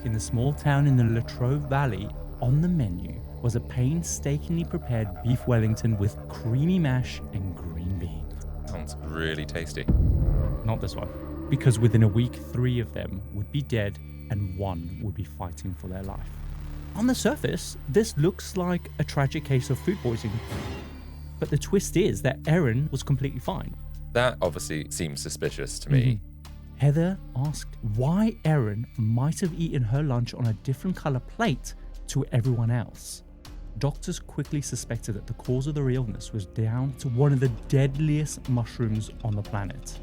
in the small town in the Latrobe Valley, on the menu was a painstakingly prepared beef Wellington with creamy mash and green beans. Sounds really tasty. Not this one. Because within a week, 3 of them would be dead and 1 would be fighting for their life. On the surface, this looks like a tragic case of food poisoning. But the twist is that Erin was completely fine. That obviously seems suspicious to me. Heather asked why Erin might have eaten her lunch on a different colour plate to everyone else. Doctors quickly suspected that the cause of the illness was down to one of the deadliest mushrooms on the planet.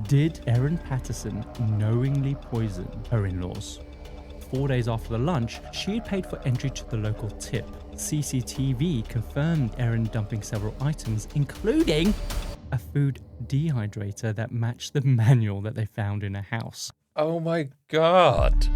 Did Erin Patterson knowingly poison her in-laws? 4 days after the lunch, she had paid for entry to the local tip. CCTV confirmed Erin dumping several items, including a food dehydrator that matched the manual that they found in a house. Oh my God.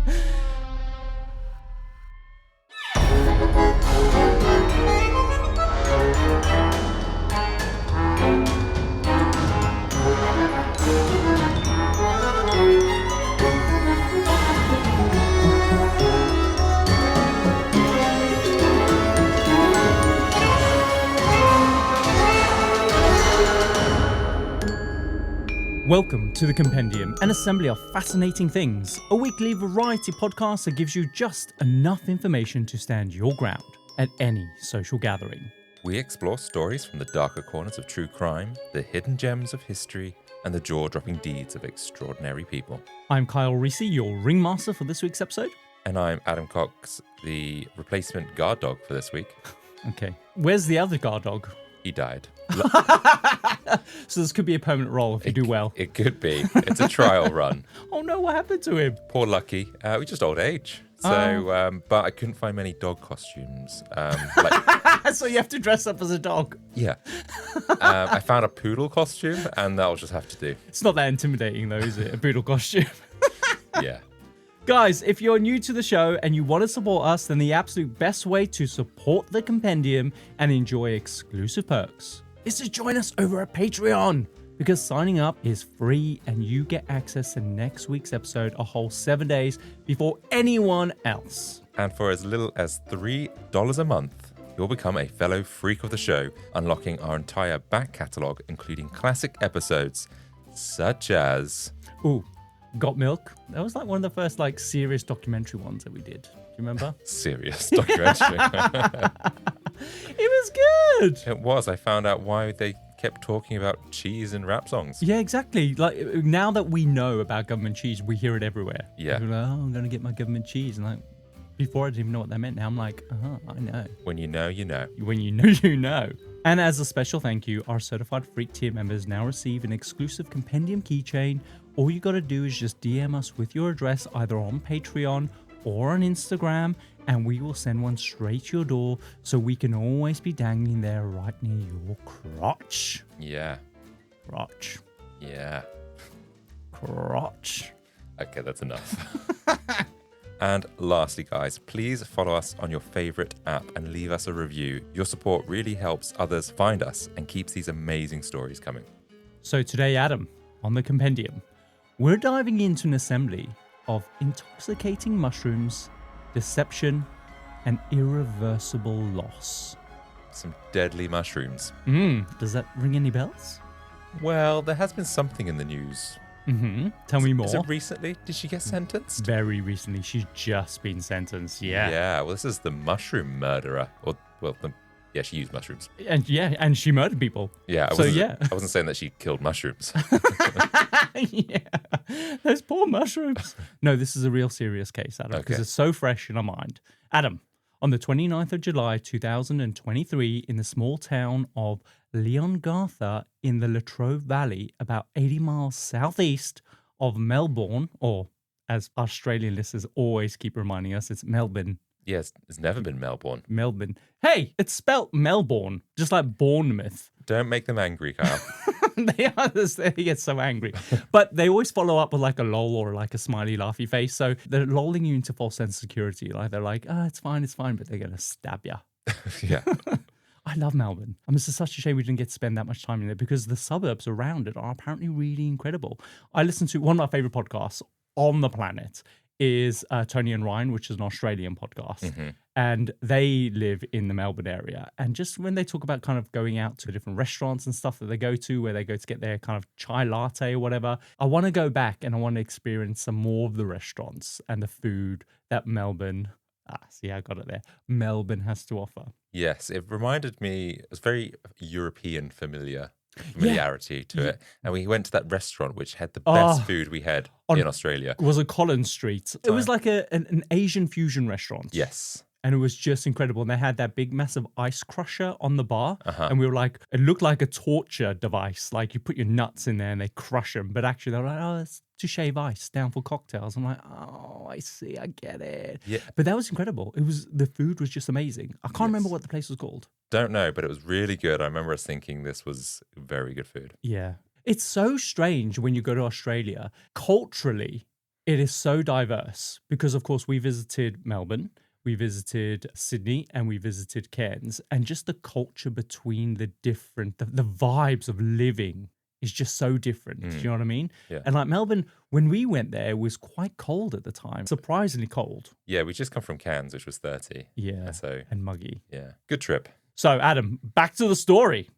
Welcome to The Compendium, an assembly of fascinating things, a weekly variety podcast that gives you just enough information to stand your ground at any social gathering. We explore stories from the darker corners of true crime, the hidden gems of history, and the jaw-dropping deeds of extraordinary people. I'm Kyle Reese, your ringmaster for this week's episode. And I'm Adam Cox, the replacement guard dog for this week. Okay. Where's the other guard dog? He died. So this could be a permanent role if you do well. It could be. It's a trial run. Oh no, what happened to him? Poor Lucky. We just old age. So, but I couldn't find many dog costumes. So you have to dress up as a dog. Yeah. I found a poodle costume, and that'll just have to do. It's not that intimidating though, is it? A poodle costume. Yeah. Guys, if you're new to the show and you want to support us, then the absolute best way to support the Compendium and enjoy exclusive perks is to join us over at Patreon. Because signing up is free and you get access to next week's episode a whole 7 days before anyone else. And for as little as $3 a month, you'll become a fellow freak of the show, unlocking our entire back catalogue, including classic episodes such as... Ooh, Got Milk? That was like one of the first serious documentary ones that we did. Do you remember? Serious documentary. It was good. It was. I found out why they kept talking about cheese in rap songs. Yeah, exactly. Now that we know about government cheese, we hear it everywhere. Yeah. People are like, I'm going to get my government cheese. And before I didn't even know what that meant. Now I'm like, I know. When you know, you know. When you know, you know. And as a special thank you, our Certified Freak tier members now receive an exclusive Compendium keychain. All you got to do is just DM us with your address either on Patreon or on Instagram, and we will send one straight to your door so we can always be dangling there right near your crotch. Yeah. Crotch. Yeah. Crotch. Okay, that's enough. And lastly, guys, please follow us on your favorite app and leave us a review. Your support really helps others find us and keeps these amazing stories coming. So today, Adam, on the Compendium, we're diving into an assembly of intoxicating mushrooms, deception, and irreversible loss. Some deadly mushrooms. Does that ring any bells? Well, there has been something in the news. Tell me more. Is it recently? Did she get sentenced? Very recently. She's just been sentenced, yeah. Yeah, well, this is the mushroom murderer. Yeah, she used mushrooms. And she murdered people. Yeah, I wasn't saying that she killed mushrooms. Yeah, those poor mushrooms. No, this is a real serious case, Adam, because it's so fresh in our mind. Adam, on the 29th of July, 2023, in the small town of Leongatha in the Latrobe Valley, about 80 miles southeast of Melbourne, or as Australian listeners always keep reminding us, it's Melbourne. Yes, it's never been Melbourne. Melbourne. Hey, it's spelt Melbourne, just like Bournemouth. Don't make them angry, Kyle. They get so angry. But they always follow up with a lol or a smiley laughy face. So they're lulling you into false sense of security. They're like, it's fine, but they're going to stab you. Yeah. I love Melbourne. It's such a shame we didn't get to spend that much time in it because the suburbs around it are apparently really incredible. I listen to one of my favorite podcasts on the planet is Tony and Ryan, which is an Australian podcast. And they live in the Melbourne area. And just when they talk about kind of going out to different restaurants and stuff that they go to, where they go to get their kind of chai latte or whatever, I want to go back and I want to experience some more of the restaurants and the food that Melbourne, see, I got it there, Melbourne has to offer. Yes, it reminded me, it was very European familiarity to it. And we went to that restaurant which had the best food we had in Australia. It was on Collins Street. It was like an Asian fusion restaurant. Yes. And it was just incredible. And they had that big, massive ice crusher on the bar. And we were like, it looked like a torture device. Like you put your nuts in there and they crush them. But actually, they're like, oh, it's to shave ice down for cocktails. I'm like, oh, I see. I get it. Yeah. But that was incredible. The food was just amazing. I can't remember what the place was called. Don't know, but it was really good. I remember us thinking this was very good food. Yeah. It's so strange when you go to Australia. Culturally, it is so diverse because, of course, we visited Melbourne. We visited Sydney and we visited Cairns, and just the culture between the different, the vibes of living is just so different. Do you know what I mean? Yeah. And like Melbourne, when we went there, it was quite cold at the time, surprisingly cold. Yeah, we just come from Cairns, which was 30. Yeah, and muggy. Yeah, good trip. So Adam, back to the story.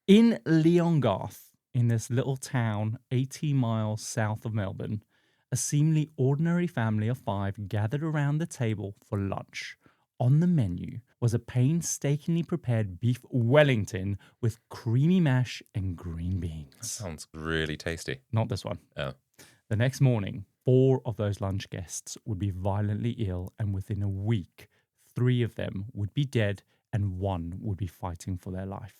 In Leongatha, in this little town 18 miles south of Melbourne, a seemingly ordinary family of 5 gathered around the table for lunch. On the menu was a painstakingly prepared beef Wellington with creamy mash and green beans. That sounds really tasty. Not this one. Oh. The next morning, 4 of those lunch guests would be violently ill, and within a week, 3 of them would be dead and 1 would be fighting for their life.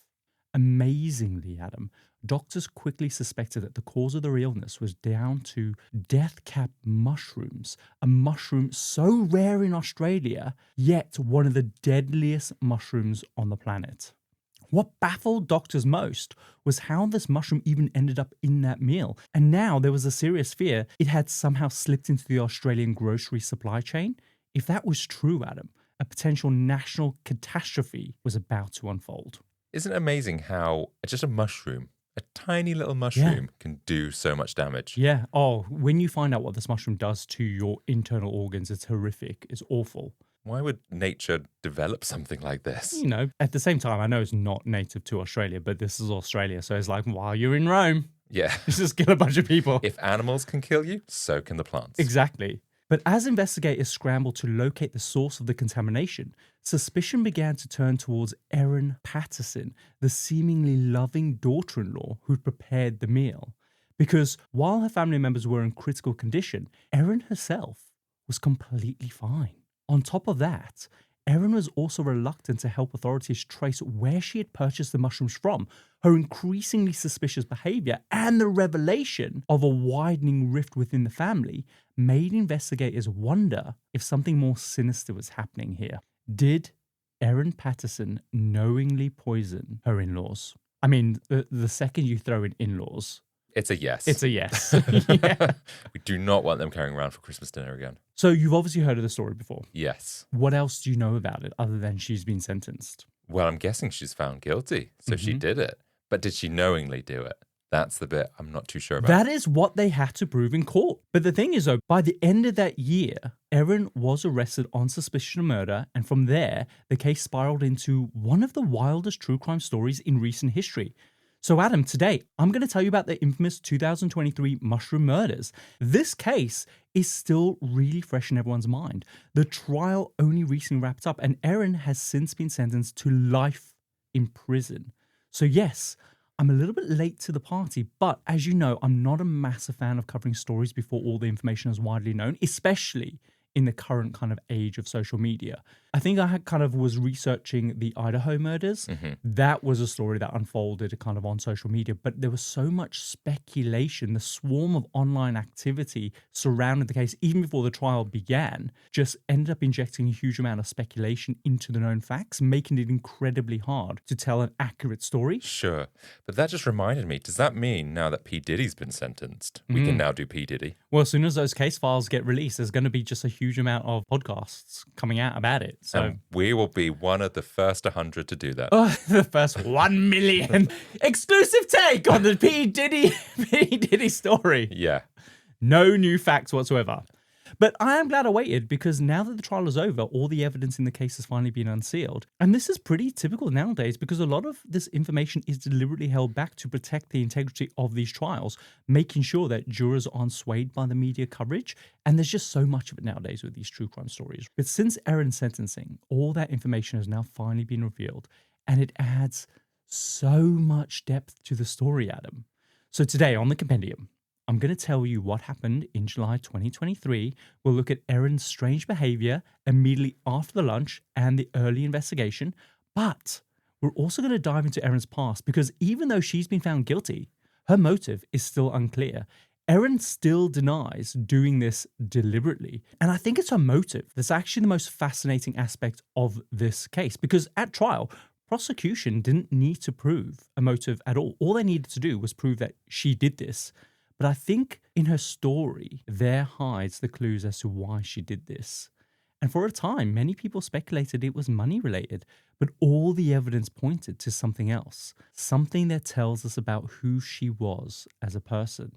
Amazingly, Adam, doctors quickly suspected that the cause of their illness was down to death-cap mushrooms, a mushroom so rare in Australia, yet one of the deadliest mushrooms on the planet. What baffled doctors most was how this mushroom even ended up in that meal. And now there was a serious fear it had somehow slipped into the Australian grocery supply chain. If that was true, Adam, a potential national catastrophe was about to unfold. Isn't it amazing how just a mushroom, a tiny little mushroom, can do so much damage? Yeah. Oh, when you find out what this mushroom does to your internal organs, it's horrific. It's awful. Why would nature develop something like this? You know, at the same time, I know it's not native to Australia, but this is Australia. So it's like, while you're in Rome, just kill a bunch of people. If animals can kill you, so can the plants. Exactly. But as investigators scrambled to locate the source of the contamination, suspicion began to turn towards Erin Patterson, the seemingly loving daughter-in-law who'd prepared the meal. Because while her family members were in critical condition, Erin herself was completely fine. On top of that, Erin was also reluctant to help authorities trace where she had purchased the mushrooms from. Her increasingly suspicious behavior and the revelation of a widening rift within the family made investigators wonder if something more sinister was happening here. Did Erin Patterson knowingly poison her in-laws? I mean, the second you throw in in-laws, it's a yes. It's a yes. Yeah. We do not want them carrying around for Christmas dinner again. So you've obviously heard of the story before. Yes. What else do you know about it other than she's been sentenced? Well, I'm guessing she's found guilty, so she did it. But did she knowingly do it? That's the bit I'm not too sure about. That is what they had to prove in court. But the thing is, though, by the end of that year, Erin was arrested on suspicion of murder, and from there, the case spiraled into one of the wildest true crime stories in recent history. So Adam, today, I'm going to tell you about the infamous 2023 mushroom murders. This case is still really fresh in everyone's mind. The trial only recently wrapped up, and Erin has since been sentenced to life in prison. So yes, I'm a little bit late to the party, but as you know, I'm not a massive fan of covering stories before all the information is widely known, especially in the current kind of age of social media. I think I was researching the Idaho murders. That was a story that unfolded kind of on social media, but there was so much speculation. The swarm of online activity surrounding the case, even before the trial began, just ended up injecting a huge amount of speculation into the known facts, making it incredibly hard to tell an accurate story. Sure. But that just reminded me, does that mean now that P. Diddy's been sentenced, we can now do P. Diddy? Well, as soon as those case files get released, there's going to be just a huge amount of podcasts coming out about it. So and we will be one of the first 100 to do that. The first 1 million exclusive take on the P. Diddy story. Yeah. No new facts whatsoever. But I am glad I waited because now that the trial is over, all the evidence in the case has finally been unsealed. And this is pretty typical nowadays because a lot of this information is deliberately held back to protect the integrity of these trials, making sure that jurors aren't swayed by the media coverage. And there's just so much of it nowadays with these true crime stories. But since Erin's sentencing, all that information has now finally been revealed, and it adds so much depth to the story, Adam. So today on the Compendium, I'm going to tell you what happened in July 2023. We'll look at Erin's strange behavior immediately after the lunch and the early investigation. But we're also going to dive into Erin's past because even though she's been found guilty, her motive is still unclear. Erin still denies doing this deliberately. And I think it's her motive that's actually the most fascinating aspect of this case because at trial, prosecution didn't need to prove a motive at all. All they needed to do was prove that she did this. But I think in her story, there hides the clues as to why she did this. And for a time, many people speculated it was money related, but all the evidence pointed to something else, something that tells us about who she was as a person.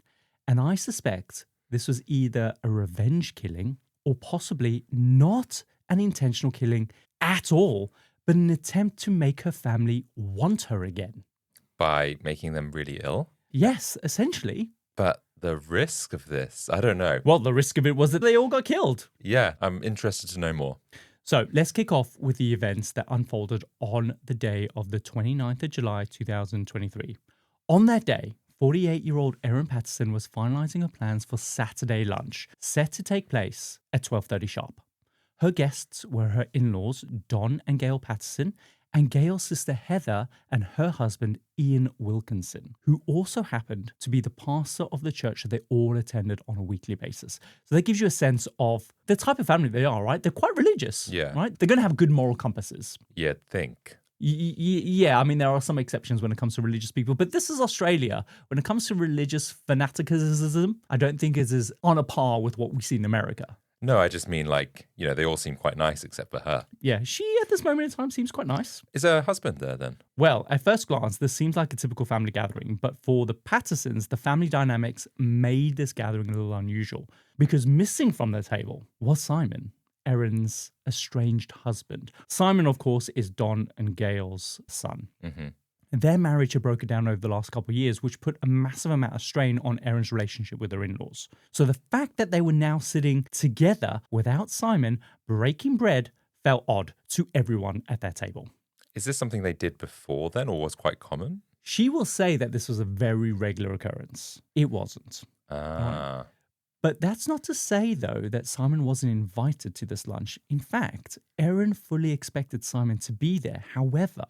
And I suspect this was either a revenge killing or possibly not an intentional killing at all, but an attempt to make her family want her again. By making them really ill? Yes, essentially. But the risk of this, I don't know. Well, the risk of it was that they all got killed. Yeah, I'm interested to know more. So let's kick off with the events that unfolded on the day of the 29th of July, 2023. On that day, 48-year-old Erin Patterson was finalising her plans for Saturday lunch, set to take place at 12:30 sharp. Her guests were her in-laws, Don and Gail Patterson, and Gail's sister Heather and her husband, Ian Wilkinson, who also happened to be the pastor of the church that they all attended on a weekly basis. So that gives you a sense of the type of family they are, right? They're quite religious, right? They're going to have good moral compasses. You'd think. Yeah, I mean, there are some exceptions when it comes to religious people, but this is Australia. When it comes to religious fanaticism, I don't think it is on a par with what we see in America. No, I just mean they all seem quite nice except for her. Yeah, she at this moment in time seems quite nice. Is her husband there then? Well, at first glance, this seems like a typical family gathering, but for the Pattersons, the family dynamics made this gathering a little unusual because missing from the table was Simon, Erin's estranged husband. Simon, of course, is Don and Gail's son. Mm-hmm. Their marriage had broken down over the last couple of years, which put a massive amount of strain on Erin's relationship with her in-laws. So the fact that they were now sitting together without Simon breaking bread felt odd to everyone at that table. Is this something they did before then or was quite common? She will say that this was a very regular occurrence. It wasn't. But that's not to say, though, that Simon wasn't invited to this lunch. In fact, Erin fully expected Simon to be there. However,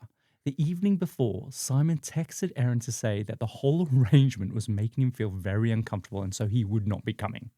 the evening before, Simon texted Erin to say that the whole arrangement was making him feel very uncomfortable and so he would not be coming.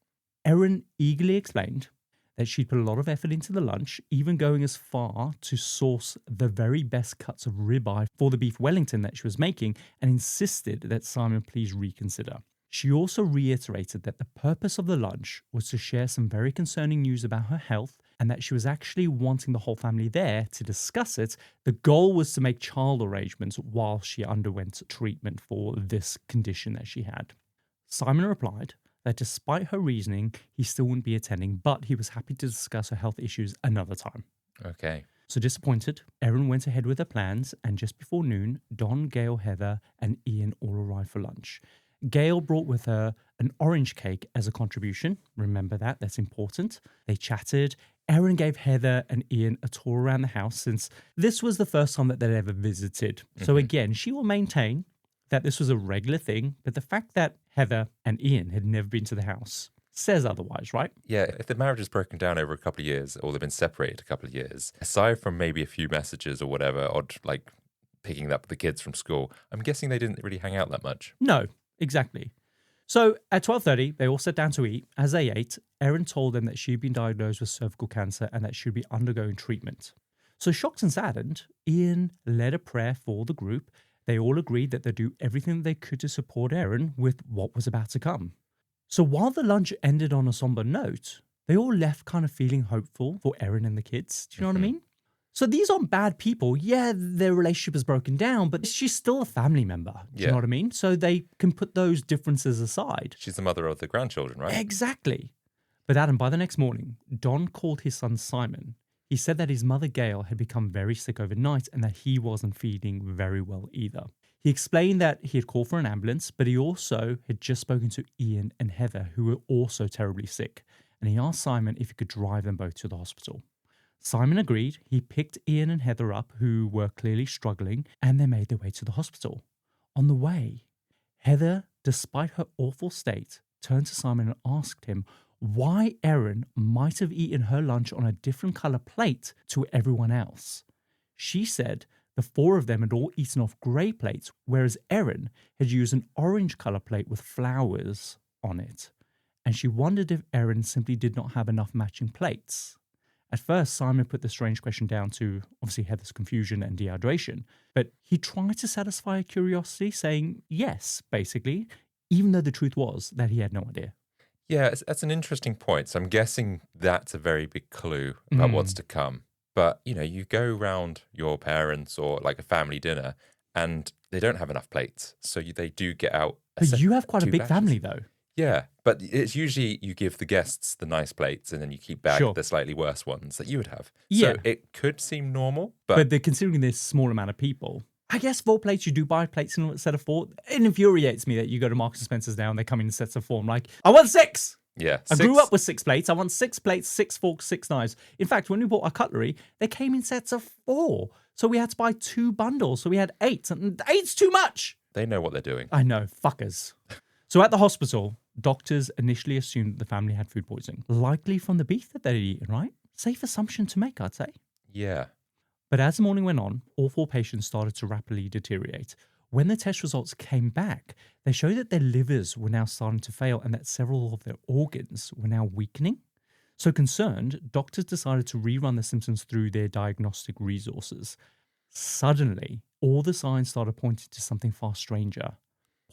Erin eagerly explained that she'd put a lot of effort into the lunch, even going as far to source the very best cuts of ribeye for the Beef Wellington that she was making and insisted that Simon please reconsider. She also reiterated that the purpose of the lunch was to share some very concerning news about her health and that she was actually wanting the whole family there to discuss it. The goal was to make child arrangements while she underwent treatment for this condition that she had. Simon replied that despite her reasoning, he still wouldn't be attending, but he was happy to discuss her health issues another time. Okay. So disappointed, Erin went ahead with her plans, and just before noon, Don, Gail, Heather, and Ian all arrived for lunch. Gail brought with her an orange cake as a contribution. Remember that, that's important. They chatted. Erin gave Heather and Ian a tour around the house since this was the first time that they'd ever visited. Mm-hmm. So again, she will maintain that this was a regular thing, but the fact that Heather and Ian had never been to the house says otherwise, right? Yeah, if the marriage has broken down over a couple of years or they've been separated a couple of years, aside from maybe a few messages or whatever, or like picking up the kids from school, I'm guessing they didn't really hang out that much. No. Exactly. So at 12:30, they all sat down to eat. As they ate, Erin told them that she'd been diagnosed with cervical cancer and that she'd be undergoing treatment. So shocked and saddened, Ian led a prayer for the group. They all agreed that they'd do everything they could to support Erin with what was about to come. So while the lunch ended on a somber note, they all left kind of feeling hopeful for Erin and the kids. Do you know what I mean? So these aren't bad people. Yeah, their relationship is broken down, but she's still a family member. Do you know what I mean? So they can put those differences aside. She's the mother of the grandchildren, right? Exactly. But Adam, by the next morning, Don called his son Simon. He said that his mother Gail had become very sick overnight and that he wasn't feeling very well either. He explained that he had called for an ambulance, but he also had just spoken to Ian and Heather, who were also terribly sick, and he asked Simon if he could drive them both to the hospital. Simon agreed. He picked Ian and Heather up, who were clearly struggling, and they made their way to the hospital. On the way, Heather, despite her awful state, turned to Simon and asked him why Erin might have eaten her lunch on a different colour plate to everyone else. She said the four of them had all eaten off grey plates, whereas Erin had used an orange colour plate with flowers on it. And she wondered if Erin simply did not have enough matching plates. At first, Simon put the strange question down to, obviously, Heather's confusion and dehydration, but he tried to satisfy her curiosity, saying yes, basically, even though the truth was that he had no idea. Yeah, that's an interesting point. So I'm guessing that's a very big clue about what's to come. But, you go around your parents or like a family dinner and they don't have enough plates. So they do get out. But you have quite a big batches. family, though. Yeah, but it's usually you give the guests the nice plates and then you keep back the slightly worse ones that you would have. Yeah. So it could seem normal, but they're considering this small amount of people. I guess 4 plates, you do buy plates in a set of 4. It infuriates me that you go to Marks & Spencer's now and they come in sets of 4. I'm like, I want 6! Yeah. I grew up with 6 plates. I want 6 plates, 6 forks, 6 knives. In fact, when we bought our cutlery, they came in sets of 4. So we had to buy 2 bundles. So we had 8. And 8's too much! They know what they're doing. I know, fuckers. So at the hospital, doctors initially assumed that the family had food poisoning, likely from the beef that they'd eaten, right? Safe assumption to make, I'd say. Yeah. But as the morning went on, all 4 patients started to rapidly deteriorate. When the test results came back, they showed that their livers were now starting to fail and that several of their organs were now weakening. So concerned, doctors decided to rerun the symptoms through their diagnostic resources. Suddenly, all the signs started pointing to something far stranger.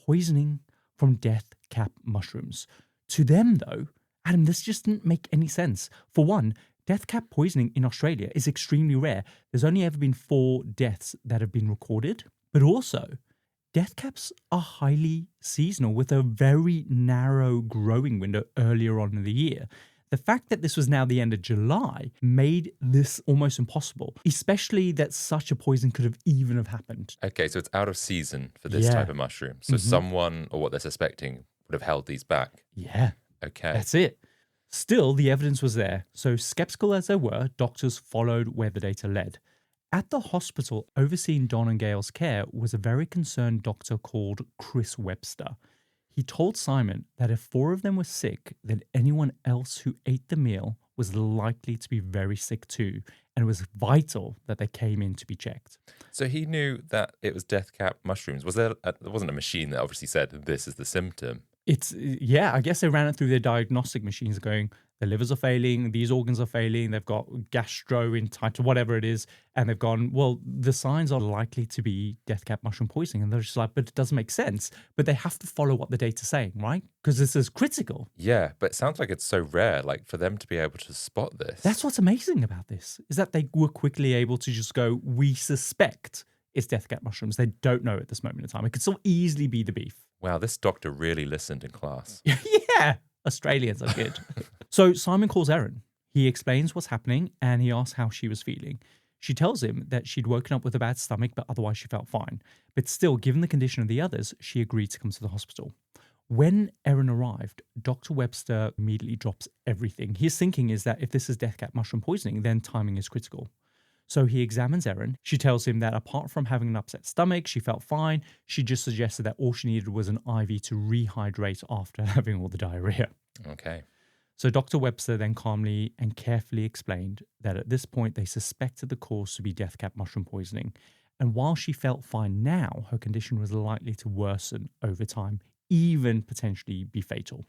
Poisoning from death cap mushrooms. To them, though, Adam, this just didn't make any sense. For one, death cap poisoning in Australia is extremely rare. There's only ever been 4 deaths that have been recorded. But also, death caps are highly seasonal with a very narrow growing window earlier on in the year. The fact that this was now the end of July made this almost impossible, especially that such a poison could have even have happened. Okay, so it's out of season for this type of mushroom. So someone, or what they're suspecting, would have held these back. Yeah. Okay. That's it. Still, the evidence was there. So skeptical as they were, doctors followed where the data led. At the hospital, overseeing Don and Gail's care was a very concerned doctor called Chris Webster. He told Simon that if 4 of them were sick, then anyone else who ate the meal was likely to be very sick too, and it was vital that they came in to be checked. So he knew that it was death cap mushrooms. There wasn't a machine that obviously said this is the symptom. I guess they ran it through their diagnostic machines going, their livers are failing, these organs are failing, they've got gastrointestinal, whatever it is, and they've gone, well, the signs are likely to be death cap mushroom poisoning. And they're just like, but it doesn't make sense. But they have to follow what the data's saying, right? Because this is critical. Yeah, but it sounds like it's so rare, like for them to be able to spot this. That's what's amazing about this, is that they were quickly able to just go, we suspect it's death cap mushrooms. They don't know at this moment in time. It could so easily be the beef. Wow, this doctor really listened in class. Yeah, Australians are good. So Simon calls Erin. He explains what's happening and he asks how she was feeling. She tells him that she'd woken up with a bad stomach, but otherwise she felt fine. But still, given the condition of the others, she agreed to come to the hospital. When Erin arrived, Dr. Webster immediately drops everything. His thinking is that if this is death cap mushroom poisoning, then timing is critical. So he examines Erin. She tells him that apart from having an upset stomach, she felt fine. She just suggested that all she needed was an IV to rehydrate after having all the diarrhea. Okay. So Dr. Webster then calmly and carefully explained that at this point they suspected the cause to be death cap mushroom poisoning. And while she felt fine now, her condition was likely to worsen over time, even potentially be fatal.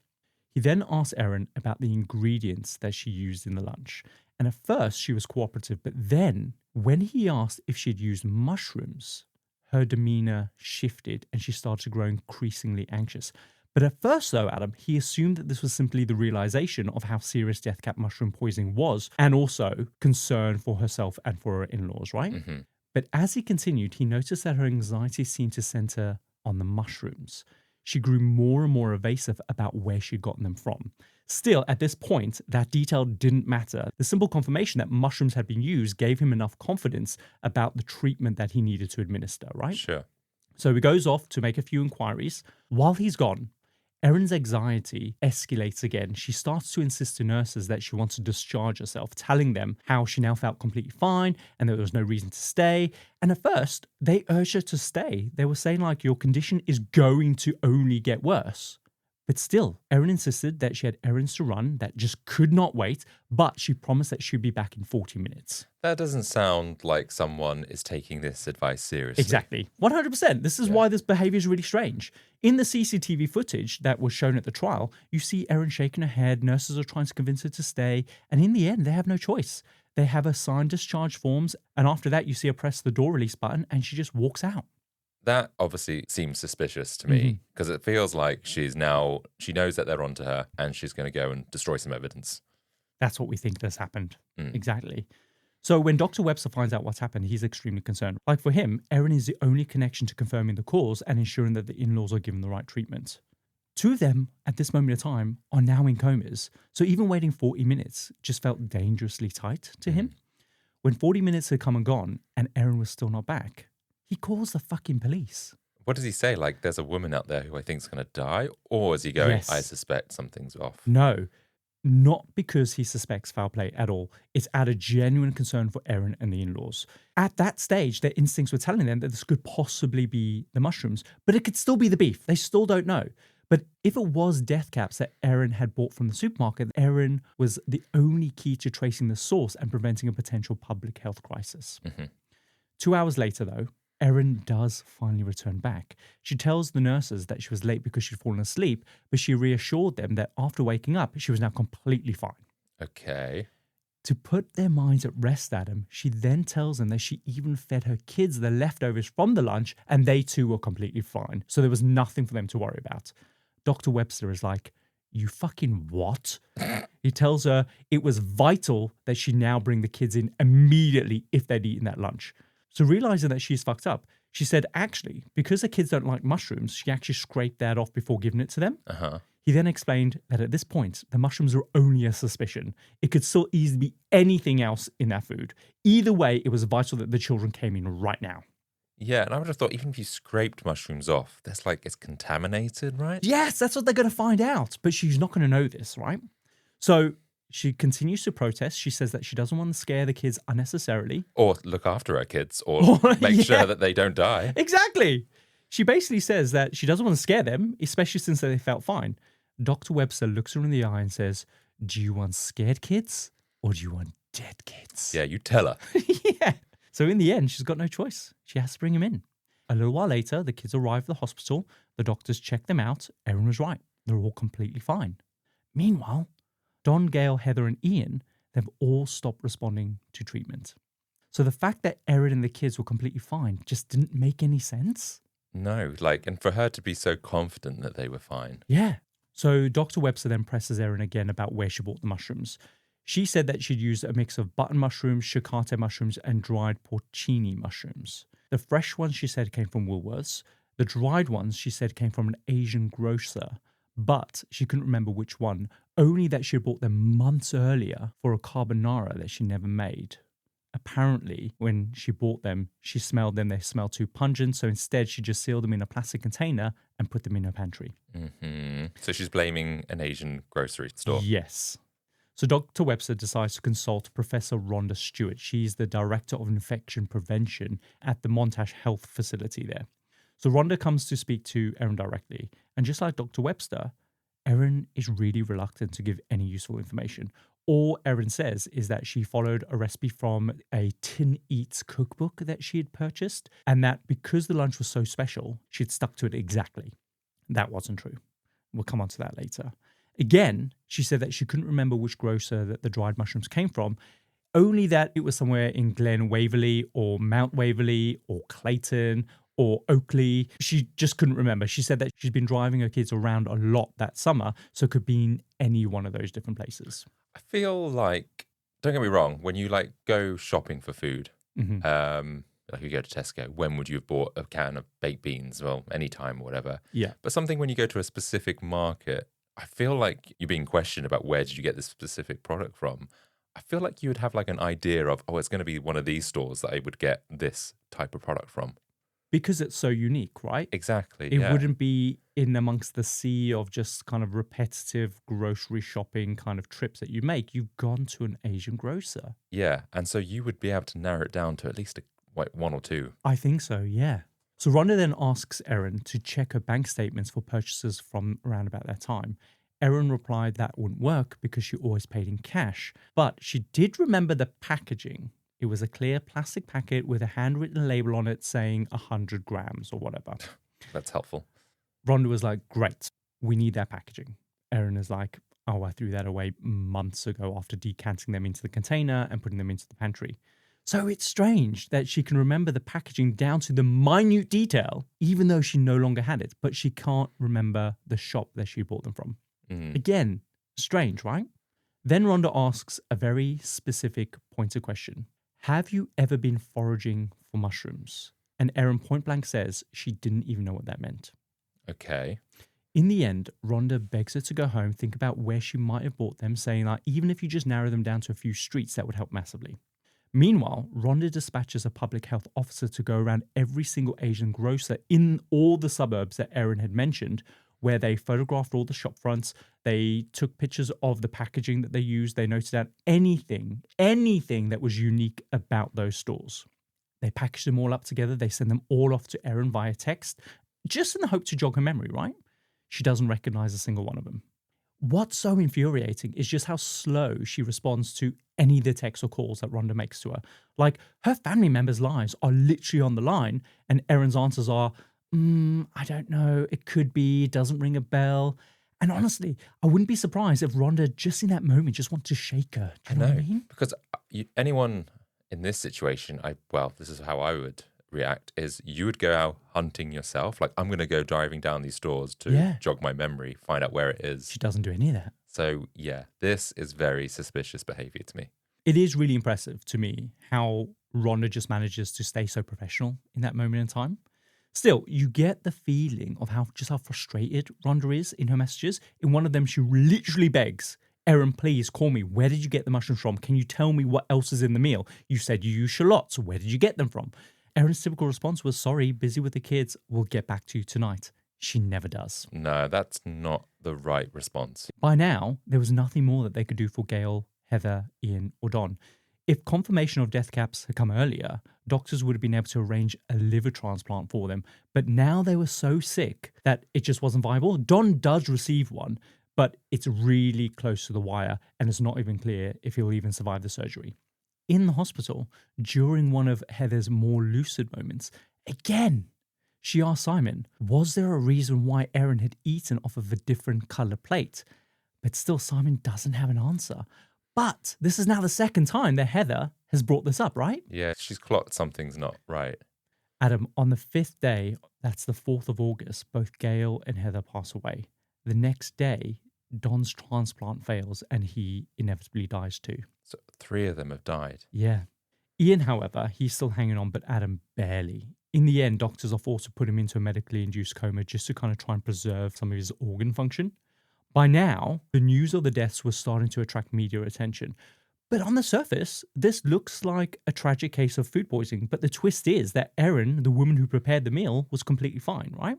He then asked Erin about the ingredients that she used in the lunch. And at first she was cooperative, but then when he asked if she'd used mushrooms, her demeanor shifted and she started to grow increasingly anxious. But at first though, Adam, he assumed that this was simply the realization of how serious death cap mushroom poisoning was and also concern for herself and for her in-laws, right? Mm-hmm. But as he continued, he noticed that her anxiety seemed to center on the mushrooms. She grew more and more evasive about where she'd gotten them from, Still, at this point, that detail didn't matter. The simple confirmation that mushrooms had been used gave him enough confidence about the treatment that he needed to administer, right? Sure. So he goes off to make a few inquiries. While he's gone, Erin's anxiety escalates again. She starts to insist to nurses that she wants to discharge herself, telling them how she now felt completely fine and that there was no reason to stay. And at first, they urged her to stay. They were saying, like, your condition is going to only get worse. But still, Erin insisted that she had errands to run that just could not wait, but she promised that she'd be back in 40 minutes. That doesn't sound like someone is taking this advice seriously. Exactly. 100%. This is why this behavior is really strange. In the CCTV footage that was shown at the trial, you see Erin shaking her head, nurses are trying to convince her to stay, and in the end, they have no choice. They have her sign discharge forms, and after that, you see her press the door release button, and she just walks out. That obviously seems suspicious to me because it feels like she knows that they're onto her and she's going to go and destroy some evidence. That's what we think has happened. Exactly. So when Dr. Webster finds out what's happened, he's extremely concerned. Like for him, Erin is the only connection to confirming the cause and ensuring that the in-laws are given the right treatment. Two of them, at this moment of time, are now in comas. So even waiting 40 minutes just felt dangerously tight to him. When 40 minutes had come and gone and Erin was still not back, he calls the fucking police. What does he say? Like, there's a woman out there who I think is going to die? Or is he going, Yes. I suspect something's off? No, not because he suspects foul play at all. It's out of genuine concern for Erin and the in-laws. At that stage, their instincts were telling them that this could possibly be the mushrooms, but it could still be the beef. They still don't know. But if it was death caps that Erin had bought from the supermarket, Erin was the only key to tracing the source and preventing a potential public health crisis. 2 hours later, though, Erin does finally return back. She tells the nurses that she was late because she'd fallen asleep, but she reassured them that after waking up, she was now completely fine. Okay. To put their minds at rest, Adam, she then tells them that she even fed her kids the leftovers from the lunch and they too were completely fine. So there was nothing for them to worry about. Dr. Webster is like, you fucking what? He tells her it was vital that she now bring the kids in immediately if they'd eaten that lunch. So realizing that she's fucked up, she said, actually, because the kids don't like mushrooms, she actually scraped that off before giving it to them. He then explained that at this point, the mushrooms are only a suspicion. It could still easily be anything else in that food. Either way, it was vital that the children came in right now. Yeah, and I would have thought even if you scraped mushrooms off, that's like it's contaminated, right? Yes, that's what they're going to find out. But she's not going to know this, right? So she continues to protest. She says that she doesn't want to scare the kids unnecessarily. Or look after her kids or make sure that they don't die. Exactly. She basically says that she doesn't want to scare them, especially since they felt fine. Dr. Webster looks her in the eye and says, do you want scared kids or do you want dead kids? Yeah, you tell her. Yeah. So in the end, she's got no choice. She has to bring him in. A little while later, the kids arrive at the hospital. The doctors check them out. Erin was right. They're all completely fine. Meanwhile, Don, Gail, Heather, and Ian, they've all stopped responding to treatment. So the fact that Erin and the kids were completely fine just didn't make any sense. No, and for her to be so confident that they were fine. Yeah. So Dr. Webster then presses Erin again about where she bought the mushrooms. She said that she'd used a mix of button mushrooms, shikate mushrooms, and dried porcini mushrooms. The fresh ones, she said, came from Woolworths. The dried ones, she said, came from an Asian grocer. But she couldn't remember which one, only that she had bought them months earlier for a carbonara that she never made. Apparently, when she bought them, she smelled them, they smelled too pungent, so instead she just sealed them in a plastic container and put them in her pantry. So she's blaming an Asian grocery store. Yes. So Dr. Webster decides to consult Professor Rhonda Stewart. She's the Director of Infection Prevention at the Montague Health Facility there. So Rhonda comes to speak to Erin directly. And just like Dr. Webster, Erin is really reluctant to give any useful information. All Erin says is that she followed a recipe from a Tin Eats cookbook that she had purchased, and that because the lunch was so special, she'd stuck to it exactly. That wasn't true. We'll come on to that later. Again, she said that she couldn't remember which grocer that the dried mushrooms came from, only that it was somewhere in Glen Waverley or Mount Waverley or Clayton or Oakley. She just couldn't remember. She said that she'd been driving her kids around a lot that summer, so it could be in any one of those different places. I feel like, don't get me wrong, when you go shopping for food, like you go to Tesco, when would you have bought a can of baked beans? Well, any time or whatever. Yeah. But something when you go to a specific market, I feel like you're being questioned about where did you get this specific product from. I feel like you would have like an idea of, oh, it's going to be one of these stores that I would get this type of product from. Because it's so unique, right? Exactly. It yeah. wouldn't be in amongst the sea of just kind of repetitive grocery shopping kind of trips that you make. You've gone to an Asian grocer. Yeah. And so you would be able to narrow it down to at least one or two. I think so, yeah. So Rhonda then asks Erin to check her bank statements for purchases from around about that time. Erin replied that wouldn't work because she always paid in cash, but she did remember the packaging. It was a clear plastic packet with a handwritten label on it saying 100 grams or whatever. That's helpful. Rhonda was like, great, we need that packaging. Erin is like, oh, I threw that away months ago after decanting them into the container and putting them into the pantry. So it's strange that she can remember the packaging down to the minute detail, even though she no longer had it, but she can't remember the shop that she bought them from. Again, strange, right? Then Rhonda asks a very specific pointed question. Have you ever been foraging for mushrooms? And Erin point blank says she didn't even know what that meant. Okay. In the end, Rhonda begs her to go home, think about where she might have bought them, saying that even if you just narrow them down to a few streets, that would help massively. Meanwhile, Rhonda dispatches a public health officer to go around every single Asian grocer in all the suburbs that Erin had mentioned, where they photographed all the shop fronts, they took pictures of the packaging that they used, they noted down anything that was unique about those stores. They packaged them all up together, they send them all off to Erin via text, just in the hope to jog her memory, right? She doesn't recognize a single one of them. What's so infuriating is just how slow she responds to any of the texts or calls that Rhonda makes to her. Like, her family members' lives are literally on the line, and Erin's answers are, I don't know, it could be, it doesn't ring a bell. And honestly, I wouldn't be surprised if Rhonda, just in that moment, just wanted to shake her. Do you know what I mean? Because anyone in this situation, this is how I would react, is you would go out hunting yourself. Like, I'm going to go driving down these stores to jog my memory, find out where it is. She doesn't do any of that. So, yeah, this is very suspicious behavior to me. It is really impressive to me how Rhonda just manages to stay so professional in that moment in time. Still, you get the feeling of how frustrated Rhonda is in her messages. In one of them, she literally begs, Erin, please call me. Where did you get the mushrooms from? Can you tell me what else is in the meal? You said you use shallots. Where did you get them from? Erin's typical response was, sorry, busy with the kids. We'll get back to you tonight. She never does. No, that's not the right response. By now, there was nothing more that they could do for Gail, Heather, Ian, or Don. If confirmation of death caps had come earlier, doctors would have been able to arrange a liver transplant for them. But now they were so sick that it just wasn't viable. Don does receive one, but it's really close to the wire, and it's not even clear if he'll even survive the surgery. In the hospital, during one of Heather's more lucid moments, again, she asked Simon, was there a reason why Erin had eaten off of a different colour plate? But still, Simon doesn't have an answer. But this is now the second time that Heather has brought this up, right? Yeah, she's clocked something's not right. Adam, on the 5th day, that's the 4th of August, both Gail and Heather pass away. The next day, Don's transplant fails and he inevitably dies too. So 3 of them have died. Yeah. Ian, however, he's still hanging on, but Adam barely. In the end, doctors are forced to put him into a medically induced coma just to kind of try and preserve some of his organ function. By now, the news of the deaths was starting to attract media attention. But on the surface, this looks like a tragic case of food poisoning. But the twist is that Erin, the woman who prepared the meal, was completely fine, right?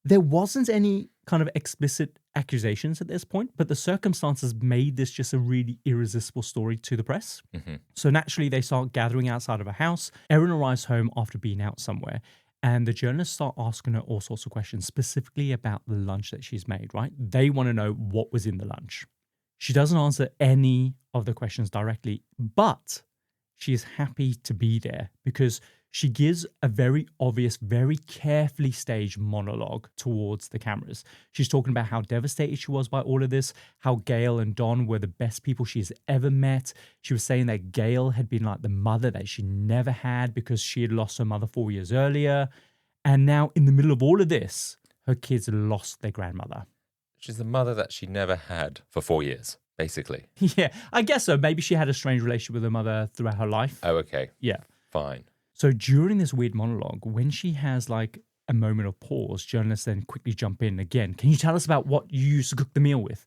There wasn't any kind of explicit accusations at this point, but the circumstances made this just a really irresistible story to the press. So naturally, they start gathering outside of a house. Erin arrives home after being out somewhere, and the journalists start asking her all sorts of questions, specifically about the lunch that she's made, right? They want to know what was in the lunch. She doesn't answer any of the questions directly, but she is happy to be there because she gives a very obvious, very carefully staged monologue towards the cameras. She's talking about how devastated she was by all of this, how Gail and Don were the best people she's ever met. She was saying that Gail had been like the mother that she never had because she had lost her mother 4 years earlier. And now in the middle of all of this, her kids lost their grandmother. She's the mother that she never had for 4 years, basically. Yeah, I guess so. Maybe she had a strange relationship with her mother throughout her life. Oh, okay. Yeah. Fine. So during this weird monologue, when she has like a moment of pause, journalists then quickly jump in again. Can you tell us about what you used to cook the meal with?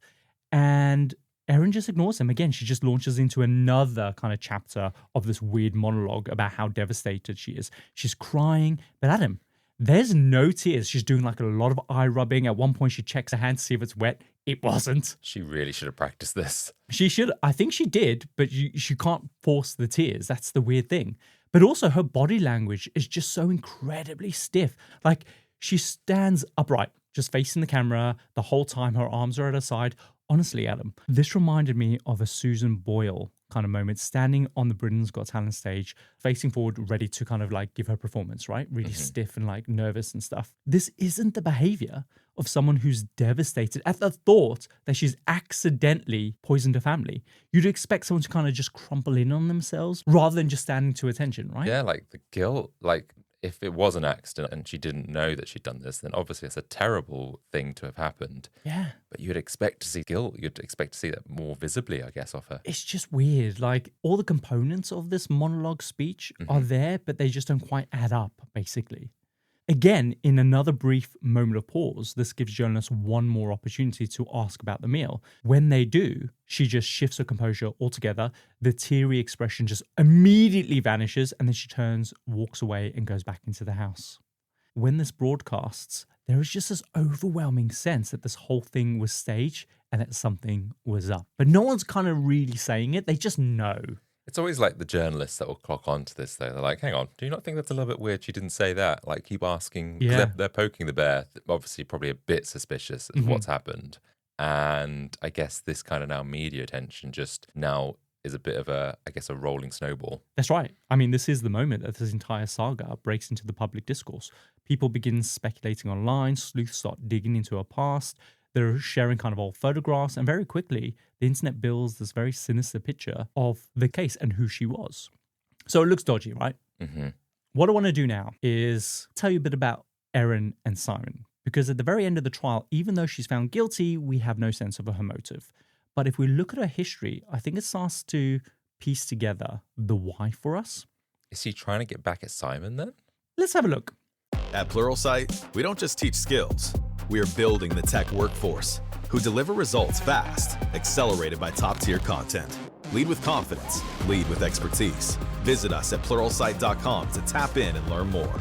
And Erin just ignores them. Again, she just launches into another kind of chapter of this weird monologue about how devastated she is. She's crying, but Adam, there's no tears. She's doing like a lot of eye rubbing. At one point, she checks her hand to see if it's wet. It wasn't. She really should have practiced this. She should. I think she did, but she can't force the tears. That's the weird thing. But also her body language is just so incredibly stiff. Like she stands upright, just facing the camera the whole time. Her arms are at her side. Honestly, Adam, this reminded me of a Susan Boyle kind of moment, standing on the Britain's Got Talent stage, facing forward, ready to kind of like give her performance, right? Really stiff and like nervous and stuff. This isn't the behavior of someone who's devastated at the thought that she's accidentally poisoned her family. You'd expect someone to kind of just crumple in on themselves rather than just standing to attention, right? Yeah, like the guilt, like if it was an accident and she didn't know that she'd done this, then obviously it's a terrible thing to have happened. Yeah. But you'd expect to see guilt. You'd expect to see that more visibly, I guess, off her. It's just weird. Like all the components of this monologue speech are there, but they just don't quite add up, basically. Again, in another brief moment of pause, this gives journalists one more opportunity to ask about the meal. When they do, she just shifts her composure altogether. The teary expression just immediately vanishes, and then she turns, walks away, and goes back into the house. When this broadcasts, there is just this overwhelming sense that this whole thing was staged and that something was up. But no one's kind of really saying it. They just know. It's always like the journalists that will clock onto this, though. They're like, hang on, do you not think that's a little bit weird? She didn't say that. Like, keep asking. Yeah. They're poking the bear. Obviously, probably a bit suspicious of what's happened. And I guess this kind of now media attention just now is a bit of a rolling snowball. That's right. I mean, this is the moment that this entire saga breaks into the public discourse. People begin speculating online. Sleuths start digging into her past. They're sharing kind of old photographs, and very quickly, the internet builds this very sinister picture of the case and who she was. So it looks dodgy, right? What I want to do now is tell you a bit about Erin and Simon, because at the very end of the trial, even though she's found guilty, we have no sense of her motive. But if we look at her history, I think it starts to piece together the why for us. Is he trying to get back at Simon then? Let's have a look. At Pluralsight, we don't just teach skills. We are building the tech workforce who deliver results fast, accelerated by top-tier content. Lead with confidence. Lead with expertise. Visit us at pluralsight.com to tap in and learn more.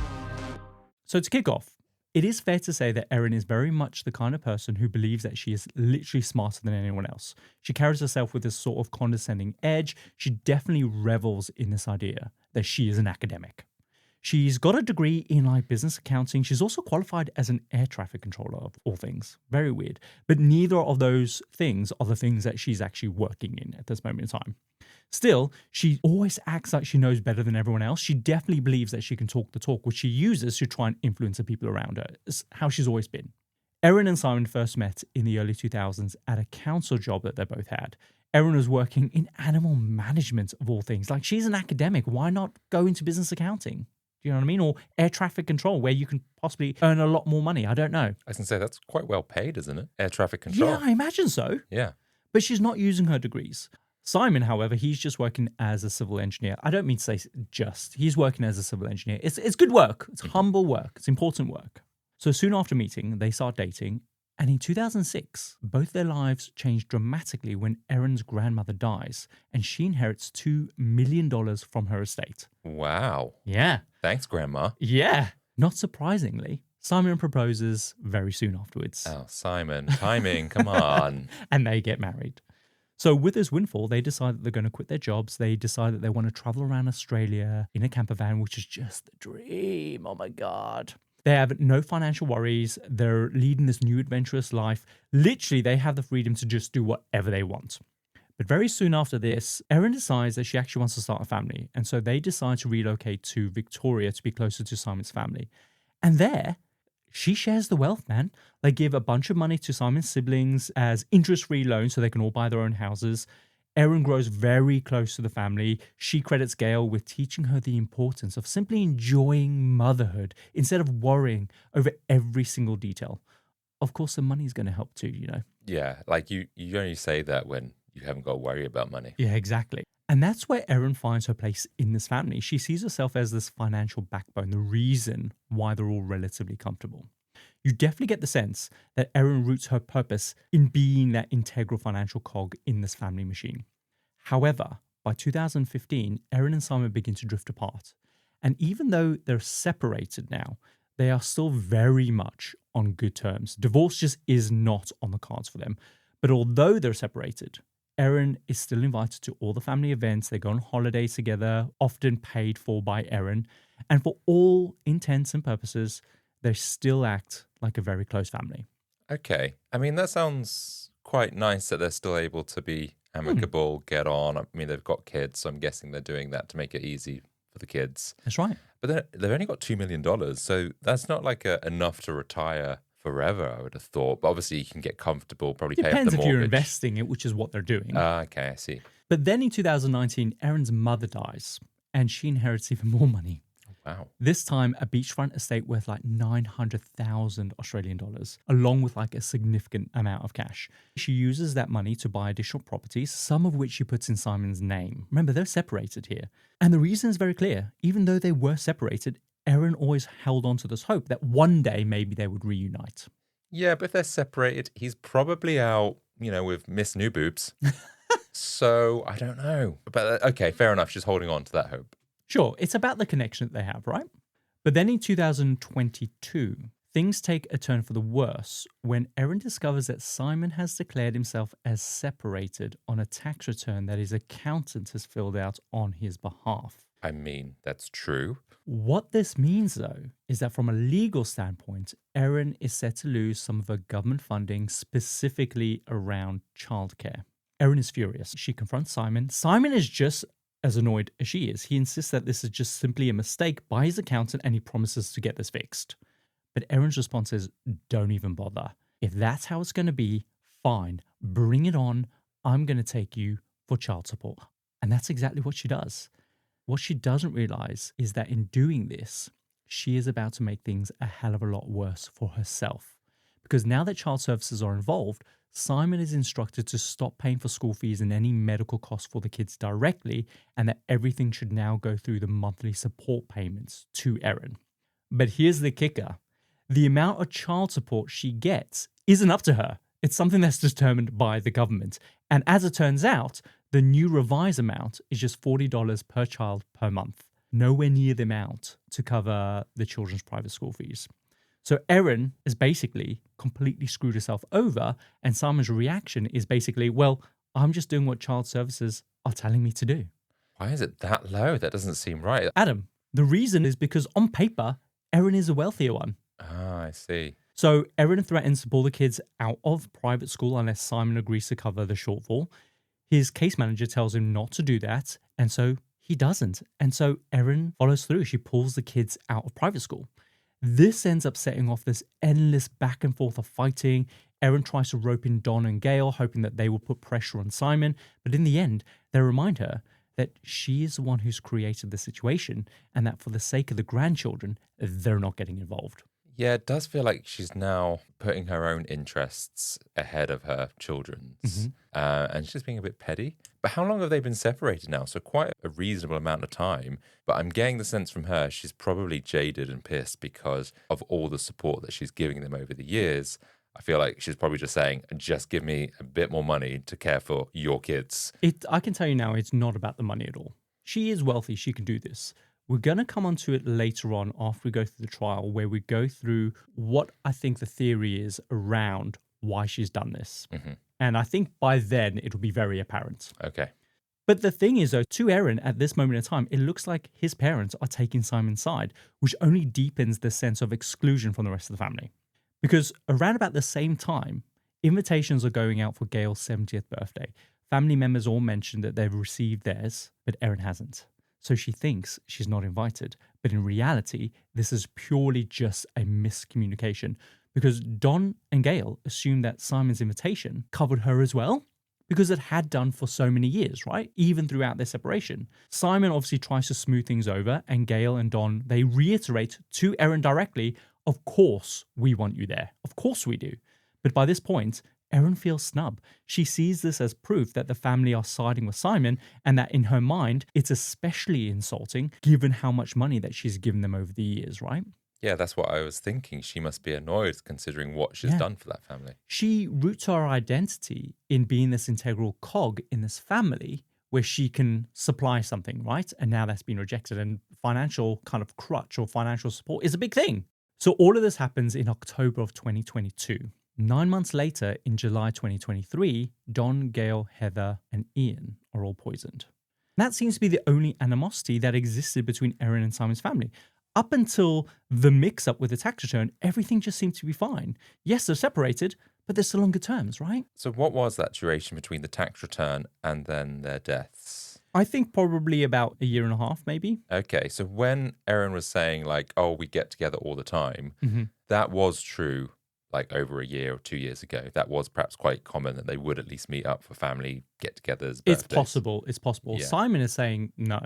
So to kick off, it is fair to say that Erin is very much the kind of person who believes that she is literally smarter than anyone else. She carries herself with this sort of condescending edge. She definitely revels in this idea that she is an academic. She's got a degree in like business accounting. She's also qualified as an air traffic controller of all things. Very weird. But neither of those things are the things that she's actually working in at this moment in time. Still, she always acts like she knows better than everyone else. She definitely believes that she can talk the talk, which she uses to try and influence the people around her. It's how she's always been. Erin and Simon first met in the early 2000s at a council job that they both had. Erin was working in animal management of all things. Like, she's an academic. Why not go into business accounting? Do you know what I mean? Or air traffic control, where you can possibly earn a lot more money. I don't know. I was going to say, that's quite well paid, isn't it? Air traffic control. Yeah, I imagine so. Yeah. But she's not using her degrees. Simon, however, he's just working as a civil engineer. I don't mean to say just. He's working as a civil engineer. It's good work. It's humble work. It's important work. So soon after meeting, they start dating. And in 2006, both their lives change dramatically when Erin's grandmother dies and she inherits $2 million from her estate. Wow. Yeah. Thanks, Grandma. Yeah. Not surprisingly, Simon proposes very soon afterwards. Oh, Simon. Timing. Come on. And they get married. So with this windfall, they decide that they're going to quit their jobs. They decide that they want to travel around Australia in a camper van, which is just the dream. Oh my God. They have no financial worries. They're leading this new adventurous life. Literally, they have the freedom to just do whatever they want. But very soon after this, Erin decides that she actually wants to start a family. And so they decide to relocate to Victoria to be closer to Simon's family. And there, she shares the wealth, man. They give a bunch of money to Simon's siblings as interest-free loans so they can all buy their own houses. Erin grows very close to the family. She credits Gail with teaching her the importance of simply enjoying motherhood instead of worrying over every single detail. Of course, the money's going to help too, you know. Yeah, like you only say that when you haven't got to worry about money. Yeah, exactly. And that's where Erin finds her place in this family. She sees herself as this financial backbone, the reason why they're all relatively comfortable. You definitely get the sense that Erin roots her purpose in being that integral financial cog in this family machine. However, by 2015, Erin and Simon begin to drift apart. And even though they're separated now, they are still very much on good terms. Divorce just is not on the cards for them. But although they're separated, Erin is still invited to all the family events. They go on holiday together, often paid for by Erin. And for all intents and purposes, they still act like a very close family. Okay. I mean, that sounds quite nice that they're still able to be amicable, get on. I mean, they've got kids, so I'm guessing they're doing that to make it easy for the kids. That's right. But they've only got $2 million, so that's not like enough to retire forever, I would have thought. But obviously, you can get comfortable, probably pay off the mortgage. Depends if you're investing it, which is what they're doing. Okay, I see. But then in 2019, Erin's mother dies, and she inherits even more money. Wow. This time, a beachfront estate worth like 900,000 Australian dollars, along with like a significant amount of cash. She uses that money to buy additional properties, some of which she puts in Simon's name. Remember, they're separated here. And the reason is very clear. Even though they were separated, Erin always held on to this hope that one day maybe they would reunite. Yeah, but if they're separated, he's probably out, with Miss New Boobs. So I don't know. But okay, fair enough. She's holding on to that hope. Sure, it's about the connection that they have, right? But then in 2022, things take a turn for the worse when Erin discovers that Simon has declared himself as separated on a tax return that his accountant has filled out on his behalf. I mean, that's true. What this means, though, is that from a legal standpoint, Erin is set to lose some of her government funding, specifically around childcare. Erin is furious. She confronts Simon. Simon is just as annoyed as she is. He insists that this is just simply a mistake by his accountant and he promises to get this fixed. But Erin's response is, don't even bother. If that's how it's going to be, fine, bring it on. I'm going to take you for child support. And that's exactly what she does. What she doesn't realize is that in doing this, she is about to make things a hell of a lot worse for herself. Because now that child services are involved, Simon is instructed to stop paying for school fees and any medical costs for the kids directly, and that everything should now go through the monthly support payments to Erin. But here's the kicker. The amount of child support she gets isn't up to her. It's something that's determined by the government. And as it turns out, the new revised amount is just $40 per child per month. Nowhere near the amount to cover the children's private school fees. So Erin is basically completely screwed herself over, and Simon's reaction is basically, well, I'm just doing what child services are telling me to do. Why is it that low? That doesn't seem right. Adam, the reason is because on paper, Erin is a wealthier one. Ah, I see. So Erin threatens to pull the kids out of private school unless Simon agrees to cover the shortfall. His case manager tells him not to do that, and so he doesn't. And so Erin follows through. She pulls the kids out of private school. This ends up setting off this endless back and forth of fighting. Erin tries to rope in Don and Gail, hoping that they will put pressure on Simon. But in the end, they remind her that she is the one who's created the situation and that for the sake of the grandchildren, they're not getting involved. Yeah, it does feel like she's now putting her own interests ahead of her children's. And she's being a bit petty. But how long have they been separated now? So quite a reasonable amount of time. But I'm getting the sense from her she's probably jaded and pissed because of all the support that she's giving them over the years. I feel like she's probably just saying, just give me a bit more money to care for your kids. I can tell you now, it's not about the money at all. She is wealthy. She can do this. We're going to come onto it later on after we go through the trial, where we go through what I think the theory is around why she's done this. And I think by then it'll be very apparent. Okay. But the thing is, though, to Erin at this moment in time, it looks like his parents are taking Simon's side, which only deepens the sense of exclusion from the rest of the family. Because around about the same time, invitations are going out for Gail's 70th birthday. Family members all mentioned that they've received theirs, but Erin hasn't. So she thinks she's not invited. But in reality, this is purely just a miscommunication because Don and Gail assumed that Simon's invitation covered her as well because it had done for so many years, right? Even throughout their separation. Simon obviously tries to smooth things over, and Gail and Don, they reiterate to Erin directly, of course we want you there. Of course we do. But by this point, Erin feels snubbed. She sees this as proof that the family are siding with Simon, and that in her mind, it's especially insulting given how much money that she's given them over the years, right? Yeah, that's what I was thinking. She must be annoyed considering what she's done for that family. She roots her identity in being this integral cog in this family where she can supply something, right? And now that's been rejected, and financial kind of crutch or financial support is a big thing. So all of this happens in October of 2022. 9 months later, in July 2023, Don, Gail, Heather, and Ian are all poisoned. And that seems to be the only animosity that existed between Erin and Simon's family. Up until the mix-up with the tax return, everything just seemed to be fine. Yes, they're separated, but they're still on good terms, right? So what was that duration between the tax return and then their deaths? I think probably about a year and a half, maybe. Okay, so when Erin was saying like, oh, we get together all the time, that was true like over a year or 2 years ago. That was perhaps quite common that they would at least meet up for family get-togethers, birthdays. It's possible. Yeah. Simon is saying, no,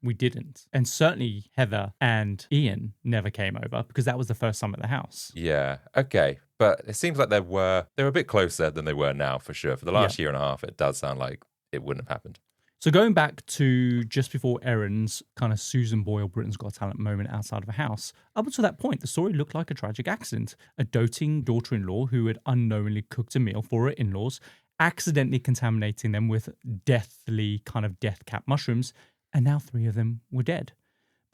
we didn't. And certainly Heather and Ian never came over because that was the first time at the house. Yeah, okay. But it seems like they were a bit closer than they were now, for sure. For the last year and a half, it does sound like it wouldn't have happened. So going back to just before Erin's kind of Susan Boyle Britain's Got Talent moment outside of a house, up until that point, the story looked like a tragic accident. A doting daughter-in-law who had unknowingly cooked a meal for her in-laws, accidentally contaminating them with deathly kind of death cap mushrooms, and now 3 of them were dead.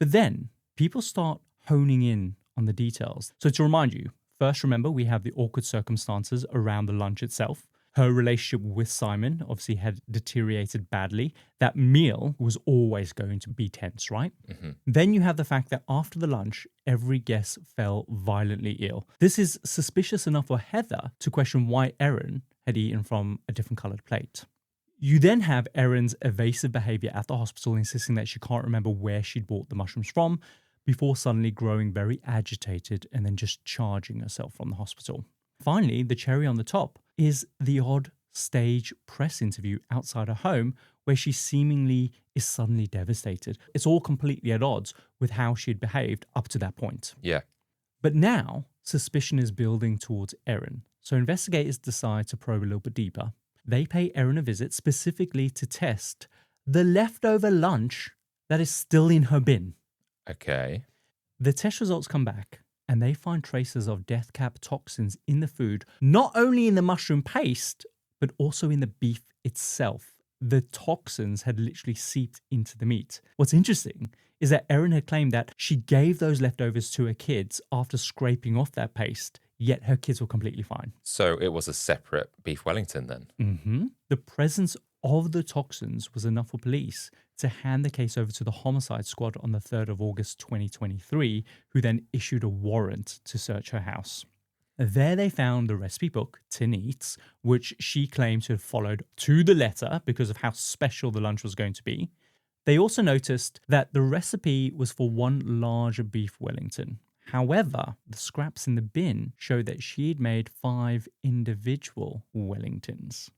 But then people start honing in on the details. So to remind you, first remember we have the awkward circumstances around the lunch itself. Her relationship with Simon obviously had deteriorated badly. That meal was always going to be tense, right? Then you have the fact that after the lunch, every guest fell violently ill. This is suspicious enough for Heather to question why Erin had eaten from a different coloured plate. You then have Erin's evasive behaviour at the hospital, insisting that she can't remember where she'd bought the mushrooms from, before suddenly growing very agitated and then just charging herself from the hospital. Finally, the cherry on the top is the odd stage press interview outside her home where she seemingly is suddenly devastated. It's all completely at odds with how she'd behaved up to that point. Yeah. But now, suspicion is building towards Erin. So investigators decide to probe a little bit deeper. They pay Erin a visit specifically to test the leftover lunch that is still in her bin. Okay. The test results come back, and they find traces of death cap toxins in the food, not only in the mushroom paste, but also in the beef itself. The toxins had literally seeped into the meat. What's interesting is that Erin had claimed that she gave those leftovers to her kids after scraping off that paste, yet her kids were completely fine. So it was a separate Beef Wellington then? The presence of the toxins was enough for police to hand the case over to the homicide squad on the 3rd of August 2023, who then issued a warrant to search her house. There they found the recipe book, Tin Eats, which she claimed to have followed to the letter because of how special the lunch was going to be. They also noticed that the recipe was for one large Beef Wellington. However, the scraps in the bin showed that she'd made 5 individual Wellingtons.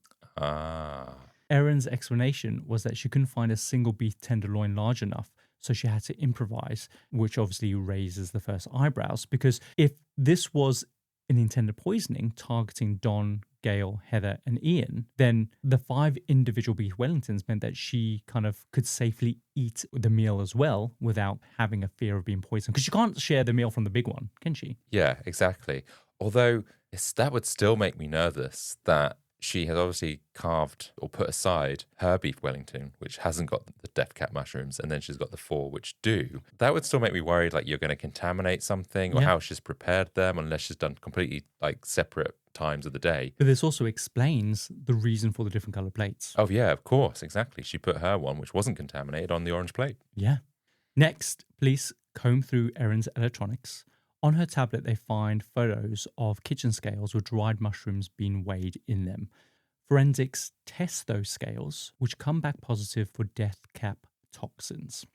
Erin's explanation was that she couldn't find a single beef tenderloin large enough, so she had to improvise, which obviously raises the first eyebrows, because if this was an intended poisoning targeting Don, Gail, Heather, and Ian, then the 5 individual beef Wellingtons meant that she kind of could safely eat the meal as well without having a fear of being poisoned. Because she can't share the meal from the big one, can she? Yeah, exactly. Although that would still make me nervous that she has obviously carved or put aside her Beef Wellington, which hasn't got the death cap mushrooms, and then she's got the 4 which do. That would still make me worried, like you're going to contaminate something or how she's prepared them, unless she's done completely like separate times of the day. But this also explains the reason for the different color plates. Oh yeah, of course, exactly. She put her one, which wasn't contaminated, on the orange plate. Yeah. Next, police comb through Erin's electronics. On her tablet, they find photos of kitchen scales with dried mushrooms being weighed in them. Forensics test those scales, which come back positive for death cap toxins.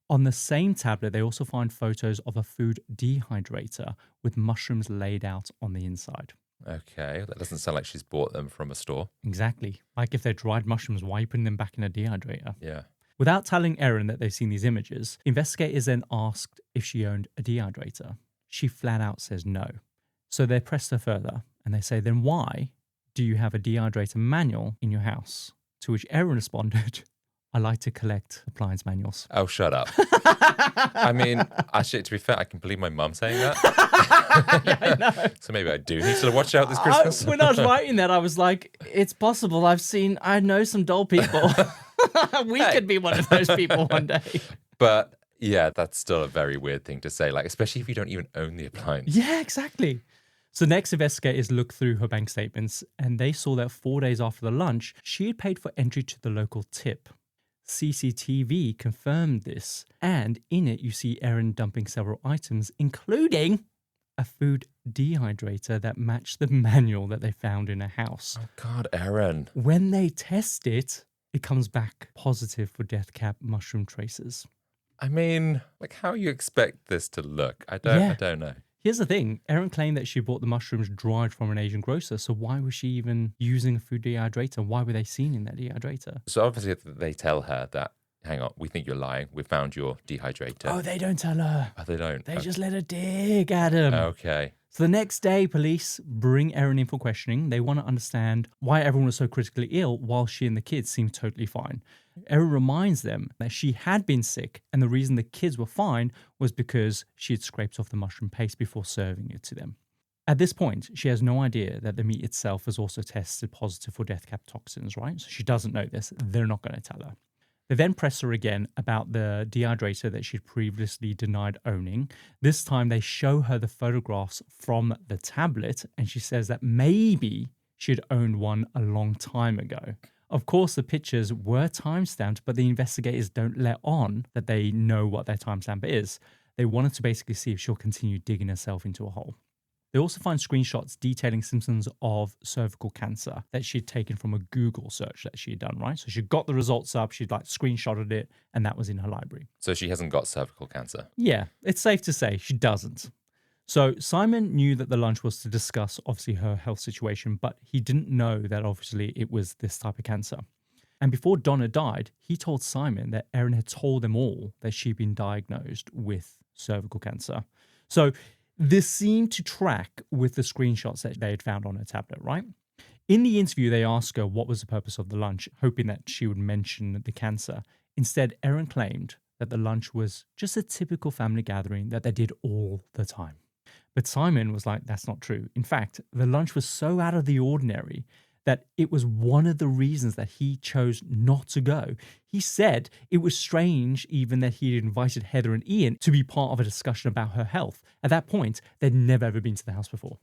On the same tablet, they also find photos of a food dehydrator with mushrooms laid out on the inside. Okay, that doesn't sound like she's bought them from a store. Exactly. Like if they're dried mushrooms, why are you putting them back in a dehydrator? Yeah. Without telling Erin that they've seen these images, investigators then asked if she owned a dehydrator. She flat out says no. So they press her further and they say, then why do you have a dehydrator manual in your house? To which Erin responded, I like to collect appliance manuals. Oh, shut up. I mean, actually, to be fair, I can believe my mum saying that. Yeah, I know. So maybe I do need to watch out this Christmas. When I was writing that, I was like, it's possible. I know some dull people. We could be one of those people one day. But yeah, that's still a very weird thing to say, like, especially if you don't even own the appliance. Yeah, exactly. So next, investigators looked through her bank statements and they saw that 4 days after the lunch, she had paid for entry to the local tip. CCTV confirmed this, and in it you see Erin dumping several items, including a food dehydrator that matched the manual that they found in her house. Oh God, Erin. When they test it, it comes back positive for death cap mushroom traces. I mean, like, how you expect this to look? I don't know. Here's the thing. Erin claimed that she bought the mushrooms dried from an Asian grocer, so why was she even using a food dehydrator? Why were they seen in that dehydrator? So obviously they tell her that, hang on, we think you're lying. We found your dehydrator. Oh, they don't tell her. Oh, they don't? They just let her dig at him. Okay. So the next day, police bring Erin in for questioning. They want to understand why everyone was so critically ill while she and the kids seemed totally fine. Erin reminds them that she had been sick, and the reason the kids were fine was because she had scraped off the mushroom paste before serving it to them. At this point, she has no idea that the meat itself was also tested positive for death cap toxins, right? So she doesn't know this. They're not going to tell her. They then press her again about the dehydrator that she'd previously denied owning. This time they show her the photographs from the tablet, and she says that maybe she'd owned one a long time ago. Of course, the pictures were timestamped, but the investigators don't let on that they know what their timestamp is. They wanted to basically see if she'll continue digging herself into a hole. They also find screenshots detailing symptoms of cervical cancer that she'd taken from a Google search that she had done, right? So she got the results up, she'd like screenshotted it, and that was in her library. So she hasn't got cervical cancer? Yeah, it's safe to say she doesn't. So Simon knew that the lunch was to discuss, obviously, her health situation, but he didn't know that, obviously, it was this type of cancer. And before Donna died, he told Simon that Erin had told them all that she'd been diagnosed with cervical cancer. So this seemed to track with the screenshots that they had found on her tablet, right? In the interview, they asked her what was the purpose of the lunch, hoping that she would mention the cancer. Instead, Erin claimed that the lunch was just a typical family gathering that they did all the time. But Simon was like, that's not true. In fact, the lunch was so out of the ordinary that it was one of the reasons that he chose not to go. He said it was strange even that he had invited Heather and Ian to be part of a discussion about her health. At that point, they'd never ever been to the house before.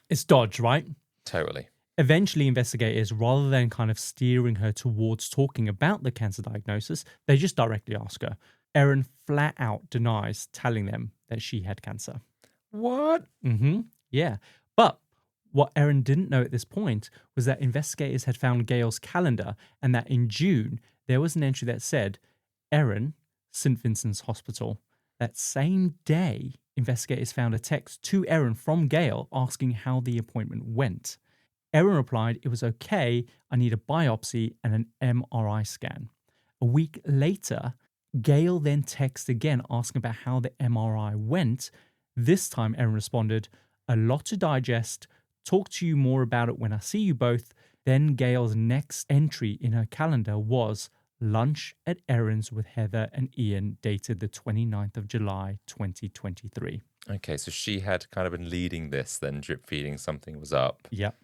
It's dodge, right? Totally. Eventually, investigators, rather than kind of steering her towards talking about the cancer diagnosis, they just directly ask her. Erin flat out denies telling them that she had cancer. What? Yeah. But what Erin didn't know at this point was that investigators had found Gail's calendar, and that in June, there was an entry that said, Erin, St. Vincent's Hospital. That same day, investigators found a text to Erin from Gail asking how the appointment went. Erin replied, it was okay, I need a biopsy and an MRI scan. A week later, Gail then texted again asking about how the MRI went. This time, Erin responded, a lot to digest, talk to you more about it when I see you both. Then Gail's next entry in her calendar was lunch at Erin's with Heather and Ian, dated the 29th of July, 2023. Okay, so she had kind of been leading this, then drip feeding something was up. Yep.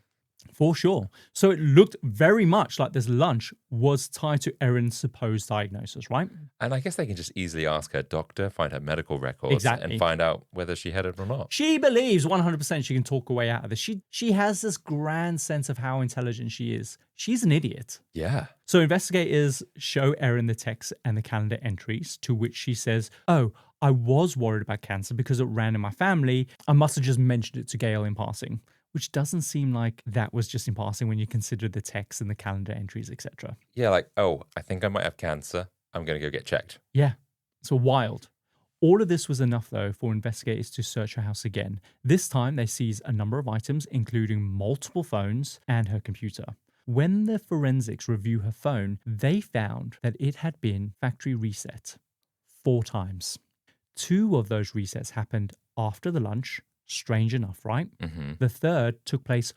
For sure. So it looked very much like this lunch was tied to Erin's supposed diagnosis, right? And I guess they can just easily ask her doctor, find her medical records, and find out whether she had it or not. She believes 100% she can talk her way out of this. She has this grand sense of how intelligent she is. She's an idiot. Yeah. So investigators show Erin the text and the calendar entries, to which she says, oh, I was worried about cancer because it ran in my family. I must have just mentioned it to Gail in passing. Which doesn't seem like that was just in passing when you consider the text and the calendar entries, etc. Yeah, like, oh, I think I might have cancer. I'm going to go get checked. Yeah, so wild. All of this was enough, though, for investigators to search her house again. This time, they seized a number of items, including multiple phones and her computer. When the forensics review her phone, they found that it had been factory reset 4 times. 2 of those resets happened after the lunch. Strange enough, right? Mm-hmm. The third took place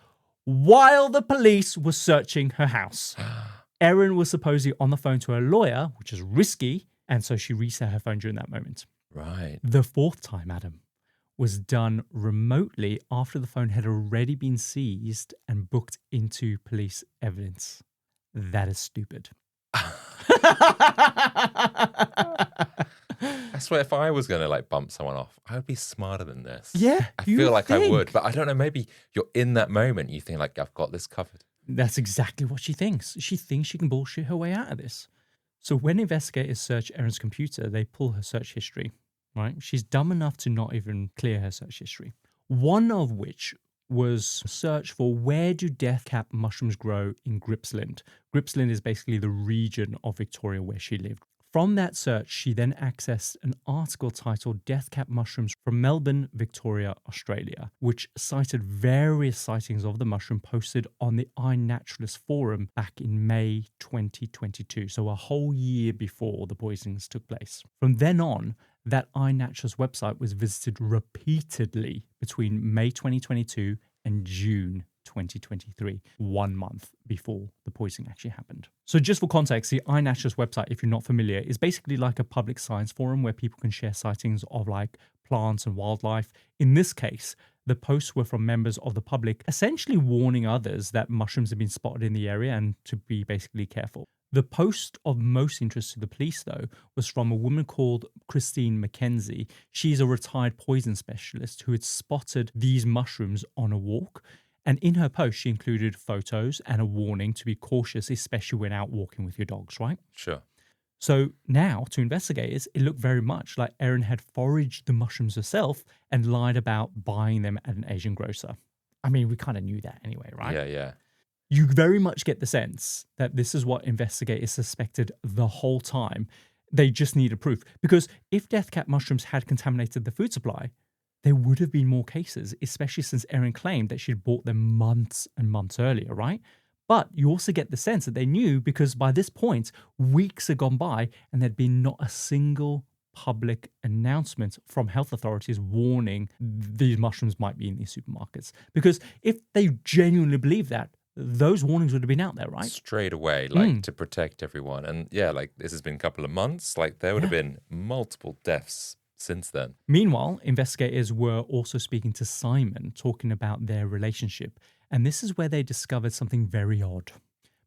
while the police were searching her house. Erin was supposedly on the phone to her lawyer, which is risky, and so she reset her phone during that moment. Right. The fourth time, Adam, was done remotely after the phone had already been seized and booked into police evidence. That is stupid. I swear, if I was going to like bump someone off, I would be smarter than this. Yeah, I feel like I would, but I don't know. Maybe you're in that moment. You think like, I've got this covered. That's exactly what she thinks. She thinks she can bullshit her way out of this. So when investigators search Erin's computer, they pull her search history, right? She's dumb enough to not even clear her search history. One of which was a search for where do death cap mushrooms grow in Gippsland. Gippsland is basically the region of Victoria where she lived. From that search, she then accessed an article titled Death Cap Mushrooms from Melbourne, Victoria, Australia, which cited various sightings of the mushroom posted on the iNaturalist forum back in May 2022, so a whole year before the poisonings took place. From then on, that iNaturalist website was visited repeatedly between May 2022 and June 2023, 1 month before the poisoning actually happened. So just for context, the iNaturalist website, if you're not familiar, is basically like a public science forum where people can share sightings of like plants and wildlife. In this case, the posts were from members of the public, essentially warning others that mushrooms have been spotted in the area and to be basically careful. The post of most interest to the police, though, was from a woman called Christine McKenzie. She's a retired poison specialist who had spotted these mushrooms on a walk. And in her post, she included photos and a warning to be cautious, especially when out walking with your dogs, right? Sure. So now, to investigators, it looked very much like Erin had foraged the mushrooms herself and lied about buying them at an Asian grocer. I mean, we kind of knew that anyway, right? Yeah. You very much get the sense that this is what investigators suspected the whole time. They just needed proof. Because if death cap mushrooms had contaminated the food supply, there would have been more cases, especially since Erin claimed that she'd bought them months and months earlier, right? But you also get the sense that they knew because by this point, weeks had gone by and there'd been not a single public announcement from health authorities warning these mushrooms might be in these supermarkets. Because if they genuinely believed that, those warnings would have been out there, right? Straight away, like to protect everyone. And yeah, like this has been a couple of months, like there would have been multiple deaths since then. Meanwhile, investigators were also speaking to Simon, talking about their relationship. And this is where they discovered something very odd.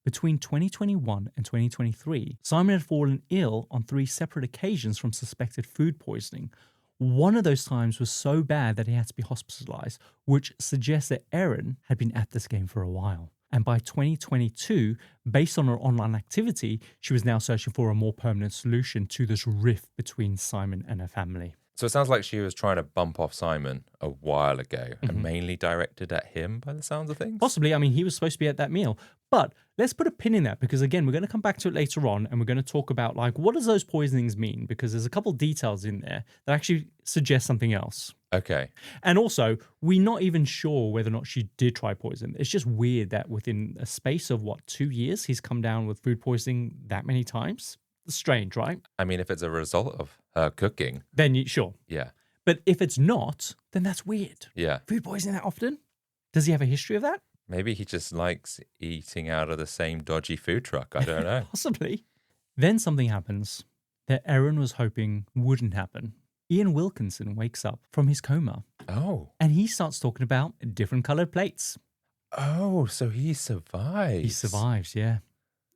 Between 2021 and 2023, Simon had fallen ill on 3 separate occasions from suspected food poisoning. One of those times was so bad that he had to be hospitalized, which suggests that Erin had been at this game for a while. And by 2022, based on her online activity, she was now searching for a more permanent solution to this rift between Simon and her family. So it sounds like she was trying to bump off Simon a while ago and mainly directed at him by the sounds of things. Possibly. I mean, he was supposed to be at that meal. But let's put a pin in that because, again, we're going to come back to it later on and we're going to talk about, like, what does those poisonings mean? Because there's a couple details in there that actually suggest something else. Okay. And also, we're not even sure whether or not she did try poison. It's just weird that within a space of, 2 years, he's come down with food poisoning that many times. Strange, right? I mean, if it's a result of her cooking. Then sure. Yeah. But if it's not, then that's weird. Yeah. Food poisoning that often? Does he have a history of that? Maybe he just likes eating out of the same dodgy food truck. I don't know. Possibly. Then something happens that Erin was hoping wouldn't happen. Ian Wilkinson wakes up from his coma. Oh. And he starts talking about different colored plates. Oh, so he survives. He survives, yeah.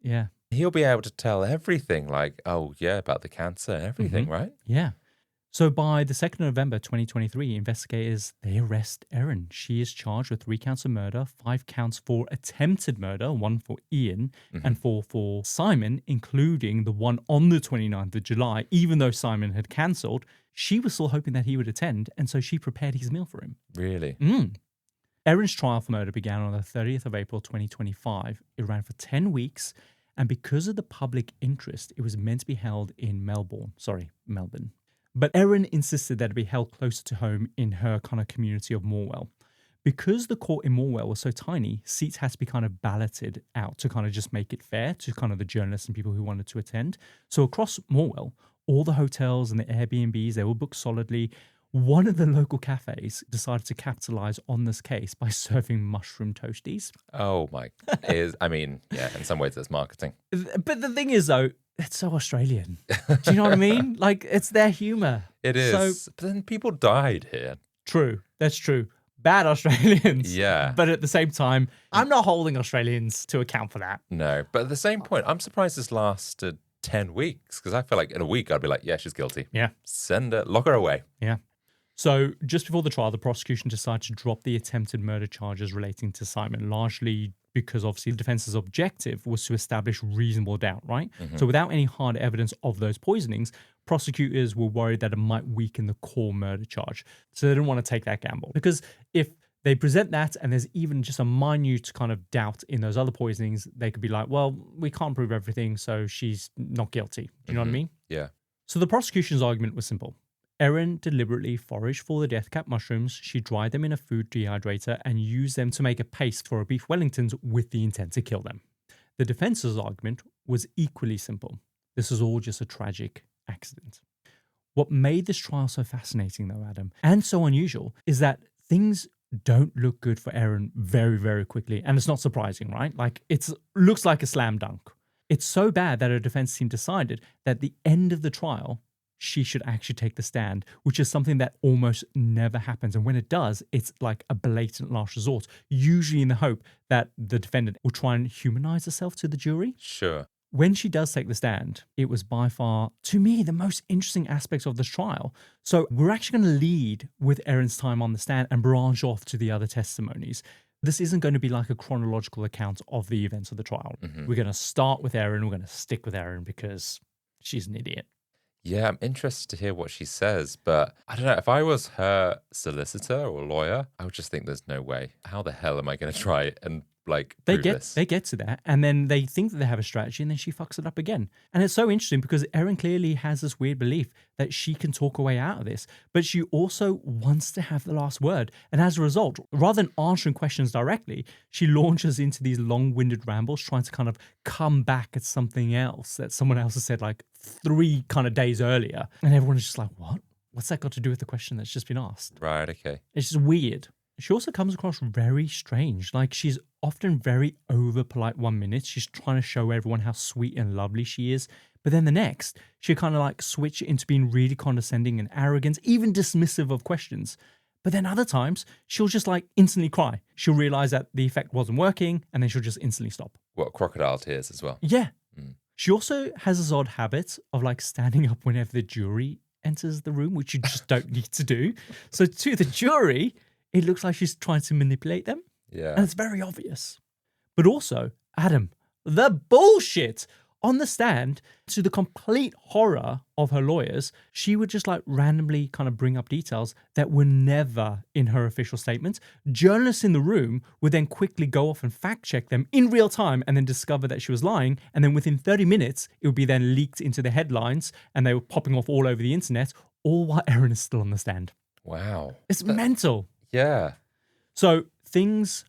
Yeah. He'll be able to tell everything, like, oh, yeah, about the cancer and everything, right? Yeah. So by the 2nd of November 2023, investigators, they arrest Erin. She is charged with 3 counts of murder, 5 counts for attempted murder, 1 for Ian, and 4 for Simon, including the one on the 29th of July. Even though Simon had cancelled, she was still hoping that he would attend, and so she prepared his meal for him. Really? Erin's trial for murder began on the 30th of April 2025. It ran for 10 weeks, and because of the public interest, it was meant to be held in Melbourne. But Erin insisted that it be held closer to home in her kind of community of Morwell. Because the court in Morwell was so tiny, seats had to be kind of balloted out to kind of just make it fair to kind of the journalists and people who wanted to attend. So across Morwell, all the hotels and the Airbnbs, they were booked solidly. One of the local cafes decided to capitalize on this case by serving mushroom toasties. Oh my, in some ways it's marketing. But the thing is, though, it's so Australian. Do you know what I mean? Like, it's their humor. It is. So, but then people died here. True. That's true. Bad Australians. Yeah. But at the same time, I'm not holding Australians to account for that. No. But at the same point, I'm surprised this lasted 10 weeks because I feel like in a week I'd be like, yeah, she's guilty. Yeah. Send her, lock her away. Yeah. So just before the trial, the prosecution decided to drop the attempted murder charges relating to Simon, largely because obviously the defense's objective was to establish reasonable doubt, right? Mm-hmm. So without any hard evidence of those poisonings, prosecutors were worried that it might weaken the core murder charge. So they didn't want to take that gamble. Because if they present that and there's even just a minute kind of doubt in those other poisonings, they could be like, well, we can't prove everything, so she's not guilty. Do you know what I mean? Yeah. So the prosecution's argument was simple. Erin deliberately foraged for the death cap mushrooms. She dried them in a food dehydrator and used them to make a paste for her beef Wellingtons with the intent to kill them. The defense's argument was equally simple. This is all just a tragic accident. What made this trial so fascinating, though, Adam, and so unusual, is that things don't look good for Erin very, very quickly. And it's not surprising, right? Like, it looks like a slam dunk. It's so bad that her defense team decided that at the end of the trial, she should actually take the stand, which is something that almost never happens. And when it does, it's like a blatant last resort, usually in the hope that the defendant will try and humanize herself to the jury. Sure. When she does take the stand, it was by far, to me, the most interesting aspects of this trial. So we're actually going to lead with Erin's time on the stand and branch off to the other testimonies. This isn't going to be like a chronological account of the events of the trial. Mm-hmm. We're going to start with Erin. We're going to stick with Erin because she's an idiot. Yeah, I'm interested to hear what she says, but I don't know. If I was her solicitor or lawyer, I would just think there's no way. How the hell am I going to try and prove this? They get to that, and then they think that they have a strategy, and then she fucks it up again. And it's so interesting because Erin clearly has this weird belief that she can talk her way out of this, but she also wants to have the last word. And as a result, rather than answering questions directly, she launches into these long-winded rambles, trying to kind of come back at something else that someone else has said like 3 kind of days earlier. And everyone's just like, what? What's that got to do with the question that's just been asked? Right, okay. It's just weird. She also comes across very strange. Like, she's often very over polite 1 minute. She's trying to show everyone how sweet and lovely she is. But then the next, she kind of like switch into being really condescending and arrogant, even dismissive of questions. But then other times, she'll just like instantly cry. She'll realize that the effect wasn't working, and then she'll just instantly stop. What, crocodile tears as well? Yeah. Mm. She also has this odd habit of like standing up whenever the jury enters the room, which you just don't need to do. So to the jury, it looks like she's trying to manipulate them. Yeah. And it's very obvious. But also, Adam, the bullshit on the stand, to the complete horror of her lawyers, she would just like randomly kind of bring up details that were never in her official statement. Journalists in the room would then quickly go off and fact check them in real time and then discover that she was lying. And then within 30 minutes, it would be then leaked into the headlines and they were popping off all over the internet, all while Erin is still on the stand. Wow. It's mental. Yeah. So things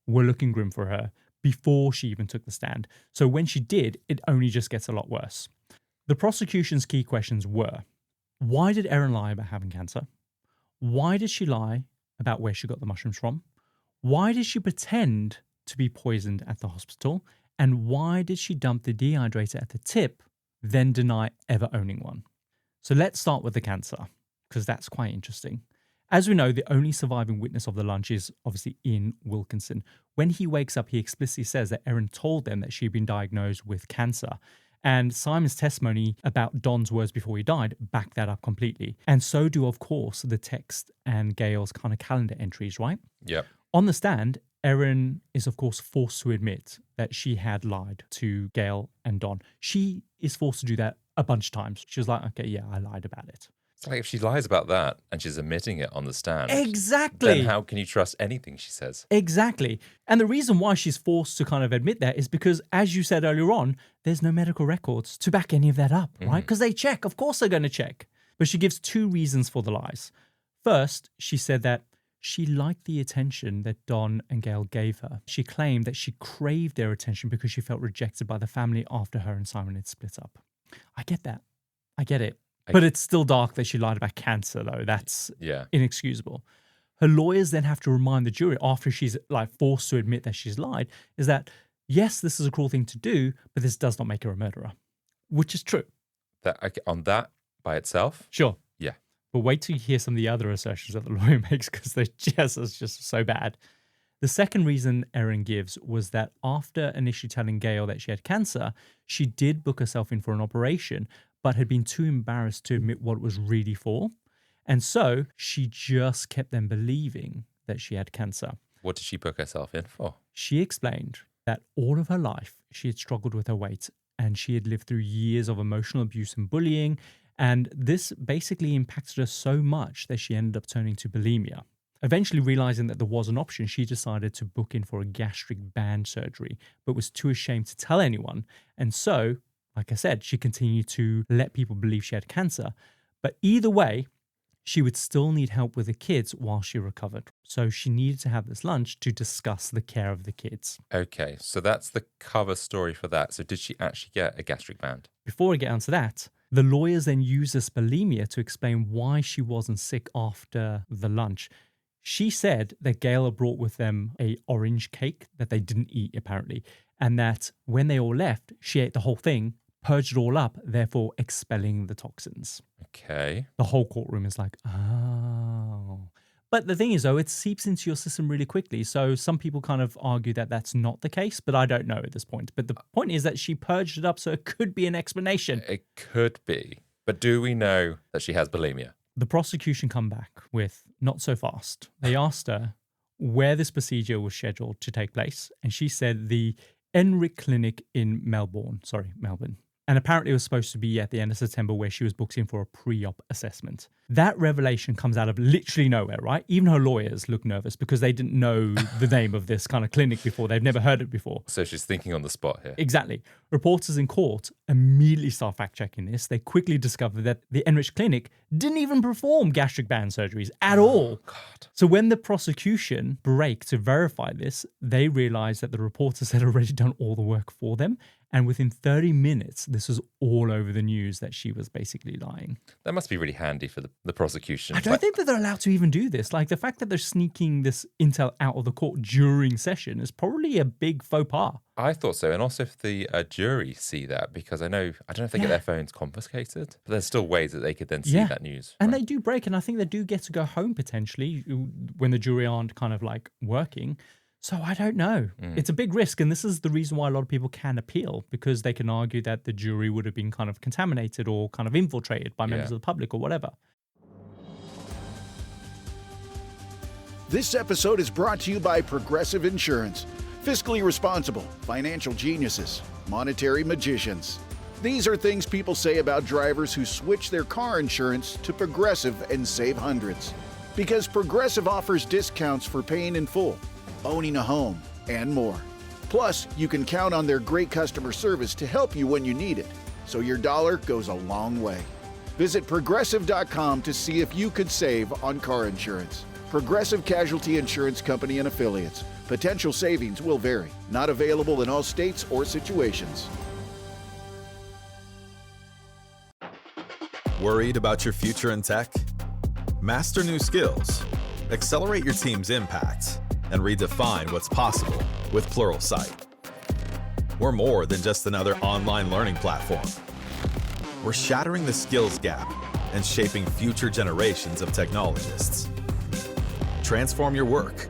were looking grim for her before she even took the stand. So when she did, it only just gets a lot worse. The prosecution's key questions were, why did Erin lie about having cancer? Why did she lie about where she got the mushrooms from? Why did she pretend to be poisoned at the hospital? And why did she dump the dehydrator at the tip, then deny ever owning one? So let's start with the cancer, because that's quite interesting. As we know, the only surviving witness of the lunch is obviously Ian Wilkinson. When he wakes up, he explicitly says that Erin told them that she'd been diagnosed with cancer. And Simon's testimony about Don's words before he died backed that up completely. And so do, of course, the text and Gail's kind of calendar entries, right? Yep. On the stand, Erin is, of course, forced to admit that she had lied to Gail and Don. She is forced to do that a bunch of times. She was like, okay, yeah, I lied about it. It's like if she lies about that and she's admitting it on the stand. Exactly. Then how can you trust anything she says? Exactly. And the reason why she's forced to kind of admit that is because, as you said earlier on, there's no medical records to back any of that up, right? Because they check. Of course they're going to check. But she gives 2 reasons for the lies. First, she said that she liked the attention that Don and Gail gave her. She claimed that she craved their attention because she felt rejected by the family after her and Simon had split up. I get that. I get it. But it's still dark that she lied about cancer, though. That's inexcusable. Her lawyers then have to remind the jury after she's like forced to admit that she's lied, is that, yes, this is a cruel thing to do, but this does not make her a murderer, which is true. On that by itself? Sure. Yeah. But wait till you hear some of the other assertions that the lawyer makes because it's just so bad. The second reason Erin gives was that after initially telling Gail that she had cancer, she did book herself in for an operation, but had been too embarrassed to admit what it was really for. And so she just kept them believing that she had cancer. What did she book herself in for? She explained that all of her life she had struggled with her weight and she had lived through years of emotional abuse and bullying. And this basically impacted her so much that she ended up turning to bulimia. Eventually realizing that there was an option, she decided to book in for a gastric band surgery, but was too ashamed to tell anyone. And so, like I said, she continued to let people believe she had cancer. But either way, she would still need help with the kids while she recovered. So she needed to have this lunch to discuss the care of the kids. Okay, so that's the cover story for that. So did she actually get a gastric band? Before I get onto that, the lawyers then used this bulimia to explain why she wasn't sick after the lunch. She said that Gail had brought with them a orange cake that they didn't eat, apparently, and that when they all left, she ate the whole thing, purged it all up, therefore expelling the toxins. Okay. The whole courtroom is like, oh. But the thing is, though, it seeps into your system really quickly. So some people kind of argue that that's not the case, but I don't know at this point. But the point is that she purged it up, so it could be an explanation. It could be. But do we know that she has bulimia? The prosecution come back with not so fast. They asked her where this procedure was scheduled to take place. And she said the Enric Clinic in Melbourne. And apparently it was supposed to be at the end of September where she was booked in for a pre-op assessment. That revelation comes out of literally nowhere, right? Even her lawyers look nervous because they didn't know the name of this kind of clinic before. They've never heard it before. So she's thinking on the spot here. Exactly. Reporters in court immediately start fact-checking this. They quickly discover that the Enrich Clinic didn't even perform gastric band surgeries at all. God. So when the prosecution break to verify this, they realized that the reporters had already done all the work for them. And within 30 minutes, this was all over the news that she was basically lying. That must be really handy for the prosecution. I don't think that they're allowed to even do this. Like, the fact that they're sneaking this intel out of the court during session is probably a big faux pas. I thought so. And also if the jury see that, because I don't know if they get their phones confiscated, but there's still ways that they could then see that news. And they do break, and I think they do get to go home potentially when the jury aren't kind of like working. So I don't know. It's a big risk. And this is the reason why a lot of people can appeal, because they can argue that the jury would have been kind of contaminated or kind of infiltrated by members of the public or whatever. This episode is brought to you by Progressive Insurance. Fiscally responsible, financial geniuses, monetary magicians. These are things people say about drivers who switch their car insurance to Progressive and save hundreds. Because Progressive offers discounts for paying in full, owning a home, and more. Plus, you can count on their great customer service to help you when you need it, so your dollar goes a long way. Visit Progressive.com to see if you could save on car insurance. Progressive Casualty Insurance Company and Affiliates. Potential savings will vary. Not available in all states or situations. Worried about your future in tech? Master new skills, accelerate your team's impact, and redefine what's possible with Pluralsight. We're more than just another online learning platform. We're shattering the skills gap and shaping future generations of technologists. Transform your work.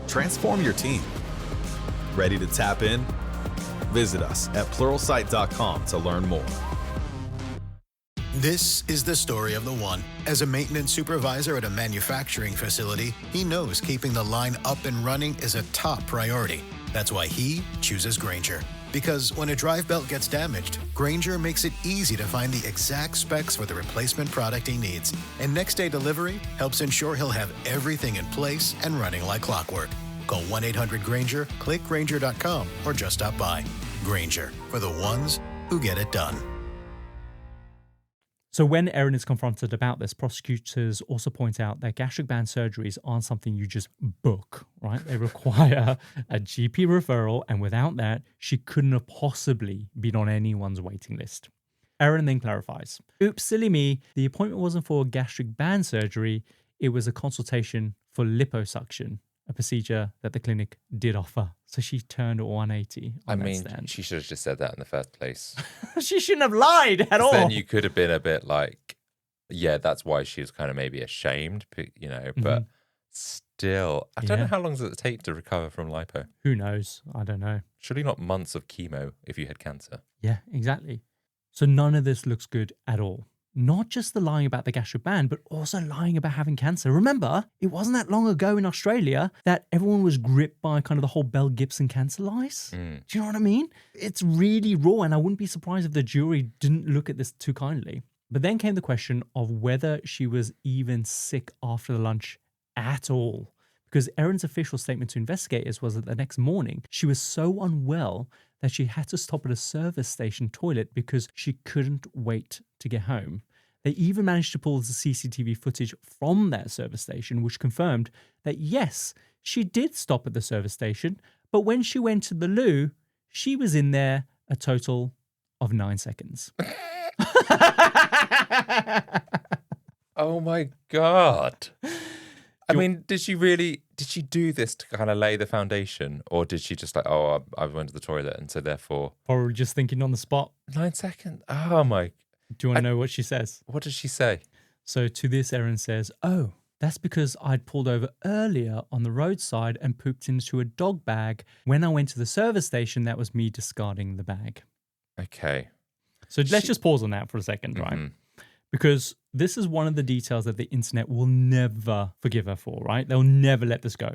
Transform your team. Ready to tap in? Visit us at pluralsight.com to learn more. This is the story of the one. As a maintenance supervisor at a manufacturing facility, he knows keeping the line up and running is a top priority. That's why he chooses Grainger. Because when a drive belt gets damaged, Grainger makes it easy to find the exact specs for the replacement product he needs. And next day delivery helps ensure he'll have everything in place and running like clockwork. Call 1-800-GRAINGER, click Grainger.com, or just stop by. Grainger, for the ones who get it done. So when Erin is confronted about this, prosecutors also point out that gastric band surgeries aren't something you just book, right? They require a GP referral, and without that, she couldn't have possibly been on anyone's waiting list. Erin then clarifies, oops, silly me, the appointment wasn't for gastric band surgery, it was a consultation for liposuction, a procedure that the clinic did offer. So she turned 180 on that stand. She should have just said that in the first place. She shouldn't have lied at all. Then you could have been a bit like, yeah, that's why she was kind of maybe ashamed, you know, but still, I don't know how long does it take to recover from lipo? Who knows? I don't know. Surely not months of chemo if you had cancer. Yeah, exactly. So none of this looks good at all. Not just the lying about the gastric band, but also lying about having cancer. Remember, it wasn't that long ago in Australia that everyone was gripped by kind of the whole Belle Gibson cancer lies. Do you know what I mean? It's really raw, and I wouldn't be surprised if the jury didn't look at this too kindly. But then came the question of whether she was even sick after the lunch at all. Because Erin's official statement to investigators was that the next morning, she was so unwell that she had to stop at a service station toilet because she couldn't wait to get home. They even managed to pull the CCTV footage from that service station, which confirmed that yes, she did stop at the service station, but when she went to the loo, she was in there a total of 9 seconds. Oh my God. I mean, did she do this to kind of lay the foundation? Or did she just like, oh, I went to the toilet and so therefore... Or just thinking on the spot. 9 seconds? Oh my... Do you want to know what she says? What does she say? So to this, Erin says, oh, that's because I'd pulled over earlier on the roadside and pooped into a dog bag. When I went to the service station, that was me discarding the bag. Okay. So let's just pause on that for a second, right? Because this is one of the details that the internet will never forgive her for, right? They'll never let this go.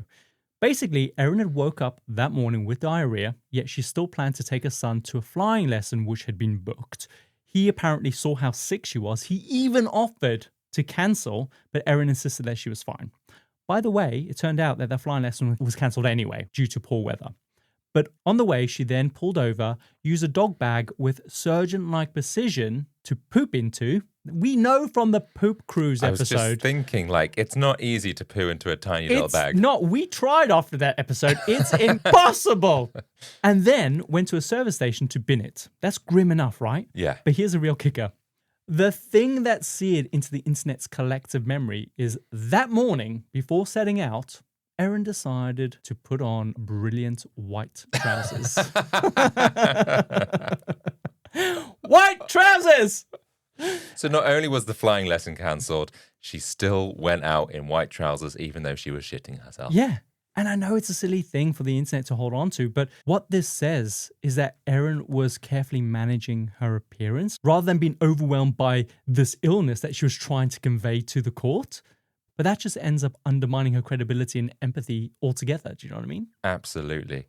Basically, Erin had woke up that morning with diarrhea, yet she still planned to take her son to a flying lesson which had been booked. He apparently saw how sick she was. He even offered to cancel, but Erin insisted that she was fine. By the way, it turned out that the flying lesson was cancelled anyway due to poor weather. But on the way, she then pulled over, used a dog bag with surgeon-like precision to poop into. We know from the Poop Cruise episode. I was just thinking, like, it's not easy to poo into a tiny little bag. It's not. We tried after that episode. It's impossible. And then went to a service station to bin it. That's grim enough, right? Yeah. But here's a real kicker. The thing that seared into the internet's collective memory is that morning, before setting out, Erin decided to put on brilliant white trousers. White trousers! So not only was the flying lesson cancelled, she still went out in white trousers even though she was shitting herself. Yeah. And I know it's a silly thing for the internet to hold on to, but what this says is that Erin was carefully managing her appearance rather than being overwhelmed by this illness that she was trying to convey to the court. But that just ends up undermining her credibility and empathy altogether. Do you know what I mean? Absolutely.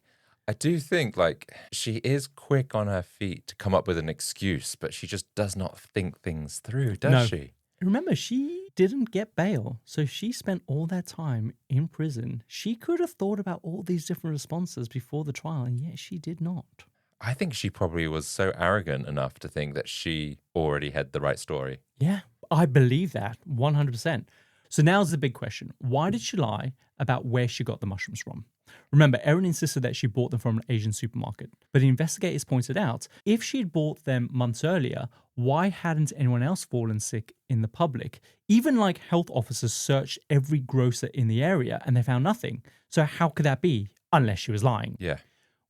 I do think, like, she is quick on her feet to come up with an excuse, but she just does not think things through, does she? Remember, she didn't get bail, so she spent all that time in prison. She could have thought about all these different responses before the trial, and yet she did not. I think she probably was so arrogant enough to think that she already had the right story. Yeah, I believe that 100%. So now's the big question. Why did she lie about where she got the mushrooms from? Remember, Erin insisted that she bought them from an Asian supermarket. But investigators pointed out, if she'd bought them months earlier, why hadn't anyone else fallen sick in the public? Even like health officers searched every grocer in the area and they found nothing. So how could that be? Unless she was lying. Yeah.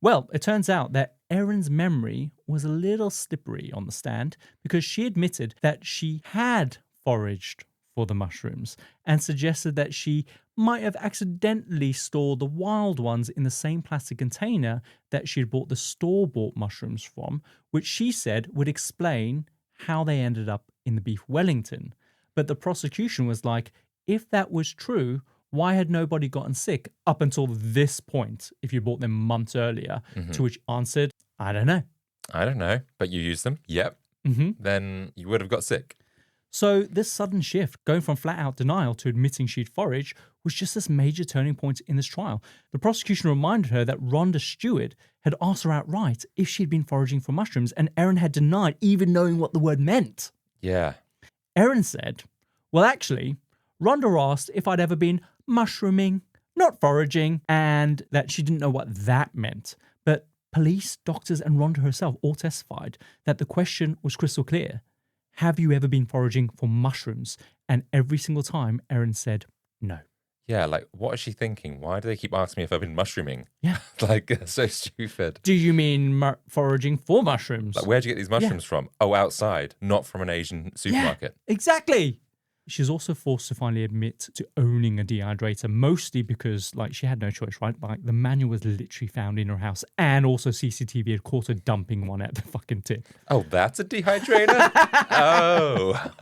Well, it turns out that Erin's memory was a little slippery on the stand because she admitted that she had foraged for the mushrooms and suggested that she might have accidentally stored the wild ones in the same plastic container that she had bought the store-bought mushrooms from, which she said would explain how they ended up in the Beef Wellington. But the prosecution was like, if that was true, why had nobody gotten sick up until this point if you bought them months earlier? To which answered, I don't know. I don't know, but you used them. Yep. Then you would have got sick. So this sudden shift, going from flat-out denial to admitting she'd foraged, was just this major turning point in this trial. The prosecution reminded her that Rhonda Stewart had asked her outright if she'd been foraging for mushrooms, and Erin had denied even knowing what the word meant. Yeah. Erin said, well, actually, Rhonda asked if I'd ever been mushrooming, not foraging, and that she didn't know what that meant. But Police, doctors, and Rhonda herself all testified that the question was crystal clear. Have you ever been foraging for mushrooms? And every single time, Erin said no. Yeah, like, what is she thinking? Why do they keep asking me if I've been mushrooming? Yeah. Like, so stupid. Do you mean foraging for mushrooms? Like, where'd you get these mushrooms from? Oh, outside, not from an Asian supermarket. Yeah, exactly. She's also forced to finally admit to owning a dehydrator, mostly because, like, she had no choice, right? Like, the manual was literally found in her house, and also CCTV had caught her dumping one at the fucking tip. Oh, that's a dehydrator? Oh.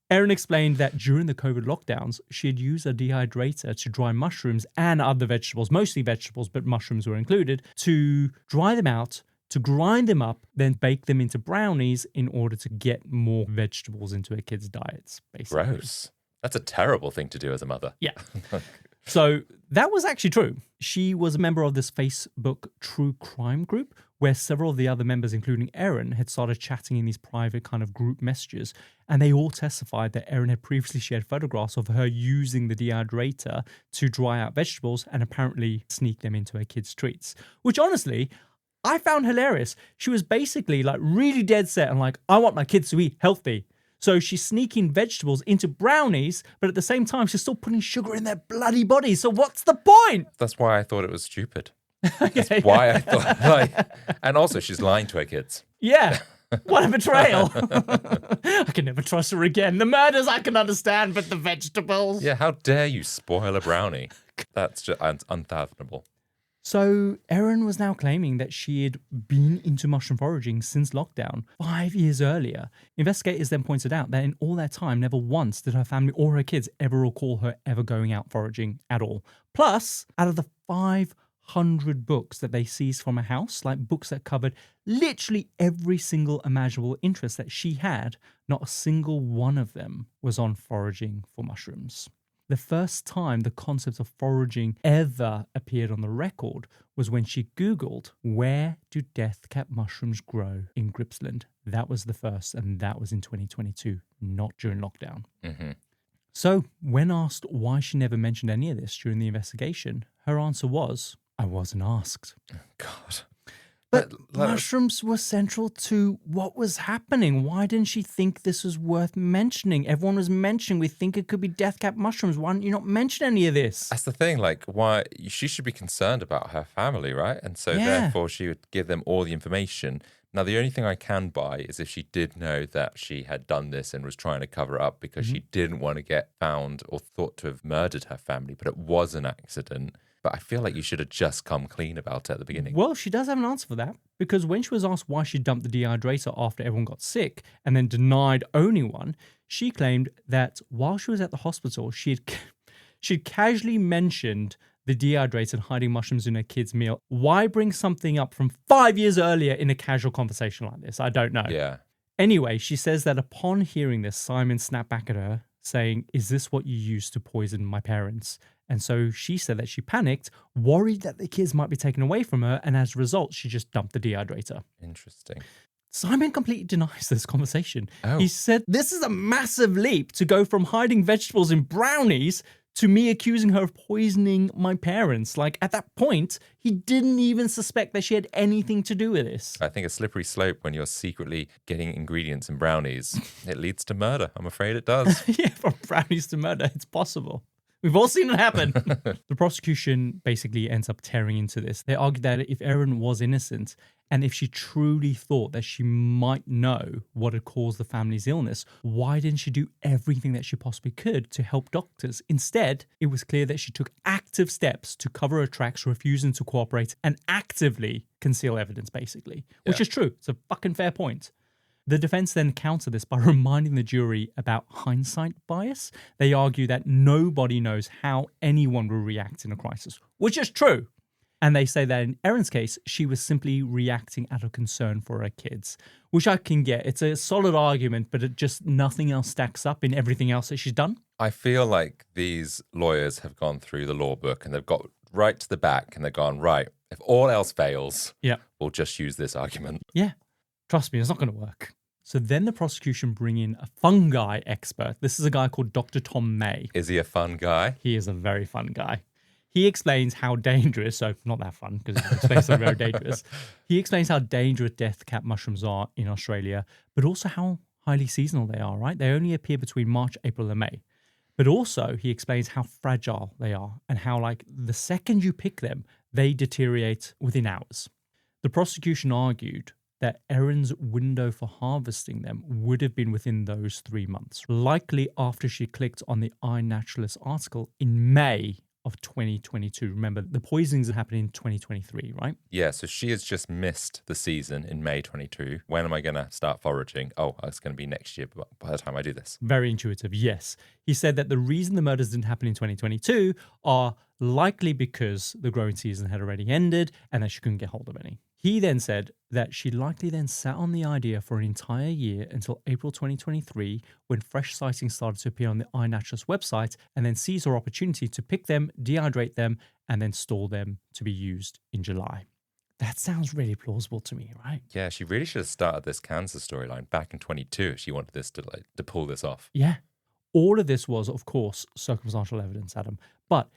Erin explained that during the COVID lockdowns, she had used a dehydrator to dry mushrooms and other vegetables, mostly vegetables, but mushrooms were included, to dry them out, to grind them up, then bake them into brownies in order to get more vegetables into her kids' diets, basically. Gross. That's a terrible thing to do as a mother. Yeah. So that was actually true. She was a member of this Facebook true crime group where several of the other members, including Erin, had started chatting in these private kind of group messages. And they all testified that Erin had previously shared photographs of her using the dehydrator to dry out vegetables and apparently sneak them into her kids' treats, which honestly, I found hilarious. She was basically like really dead set and like, I want my kids to eat healthy. So she's sneaking vegetables into brownies, but at the same time, she's still putting sugar in their bloody bodies. So what's the point? That's why I thought it was stupid. That's why I thought, like, and also she's lying to her kids. Yeah. What a betrayal. I can never trust her again. The murders I can understand, but the vegetables. Yeah, how dare you spoil a brownie? That's just unfathomable. So Erin was now claiming that she had been into mushroom foraging since lockdown 5 years earlier. Investigators then pointed out that in all that time, never once did her family or her kids ever recall her ever going out foraging at all. Plus, out of the 500 books that they seized from her house, like books that covered literally every single imaginable interest that she had, not a single one of them was on foraging for mushrooms. The first time the concept of foraging ever appeared on the record was when she Googled, where do death-cap mushrooms grow in Gippsland? That was the first, and that was in 2022, not during lockdown. Mm-hmm. So when asked why she never mentioned any of this during the investigation, her answer was, I wasn't asked. Oh, God. But mushrooms were central to what was happening. Why didn't she think this was worth mentioning? Everyone was mentioning, we think it could be death-cap mushrooms. Why didn't you not mention any of this? That's the thing, like, why she should be concerned about her family, right? And so therefore she would give them all the information. Now, the only thing I can buy is if she did know that she had done this and was trying to cover it up because she didn't want to get found or thought to have murdered her family, but it was an accident. But I feel like you should have just come clean about it at the beginning. Well, she does have an answer for that, because when she was asked why she dumped the dehydrator after everyone got sick and then denied owning one, she claimed that while she was at the hospital, she'd casually mentioned the dehydrator and hiding mushrooms in her kid's meal. Why bring something up from 5 years earlier in a casual conversation like this? I don't know. Yeah. Anyway, she says that upon hearing this, Simon snapped back at her, saying, is this what you used to poison my parents? And so she said that she panicked, worried that the kids might be taken away from her, and as a result, she just dumped the dehydrator. Interesting. Simon completely denies this conversation. Oh. He said, this is a massive leap to go from hiding vegetables in brownies to me accusing her of poisoning my parents. Like, at that point, he didn't even suspect that she had anything to do with this. I think a slippery slope when you're secretly getting ingredients in brownies, it leads to murder. I'm afraid it does. Yeah, from brownies to murder, it's possible. We've all seen it happen. The prosecution basically ends up tearing into this. They argue that if Erin was innocent and if she truly thought that she might know what had caused the family's illness, why didn't she do everything that she possibly could to help doctors? Instead, it was clear that she took active steps to cover her tracks, refusing to cooperate and actively conceal evidence, basically, which is true. It's a fucking fair point. The defense then countered this by reminding the jury about hindsight bias. They argue that nobody knows how anyone will react in a crisis, which is true. And they say that in Erin's case, she was simply reacting out of concern for her kids, which I can get. It's a solid argument, but it just nothing else stacks up in everything else that she's done. I feel like these lawyers have gone through the law book and they've got right to the back and they've gone, right, if all else fails, we'll just use this argument. Yeah. Trust me, it's not going to work. So then the prosecution bring in a fungi expert. This is a guy called Dr. Tom May. Is he a fun guy? He is a very fun guy. He explains how dangerous, so not that fun because he explains something very dangerous. He explains how dangerous death cap mushrooms are in Australia, but also how highly seasonal they are, right? They only appear between March, April, and May. But also he explains how fragile they are and how, like, the second you pick them, they deteriorate within hours. The prosecution argued that Erin's window for harvesting them would have been within those 3 months, likely after she clicked on the iNaturalist article in May of 2022. Remember, the poisonings are happening in 2023, right? Yeah, so she has just missed the season in May 22. When am I going to start foraging? Oh, it's going to be next year by the time I do this. Very intuitive, yes. He said that the reason the murders didn't happen in 2022 are likely because the growing season had already ended and that she couldn't get hold of any. He then said that she likely then sat on the idea for an entire year until April 2023 when fresh sightings started to appear on the iNaturalist website, and then seized her opportunity to pick them, dehydrate them, and then store them to be used in July. That sounds really plausible to me, right? Yeah, she really should have started this cancer storyline back in 22 if she wanted this to pull this off. Yeah. All of this was, of course, circumstantial evidence, Adam. But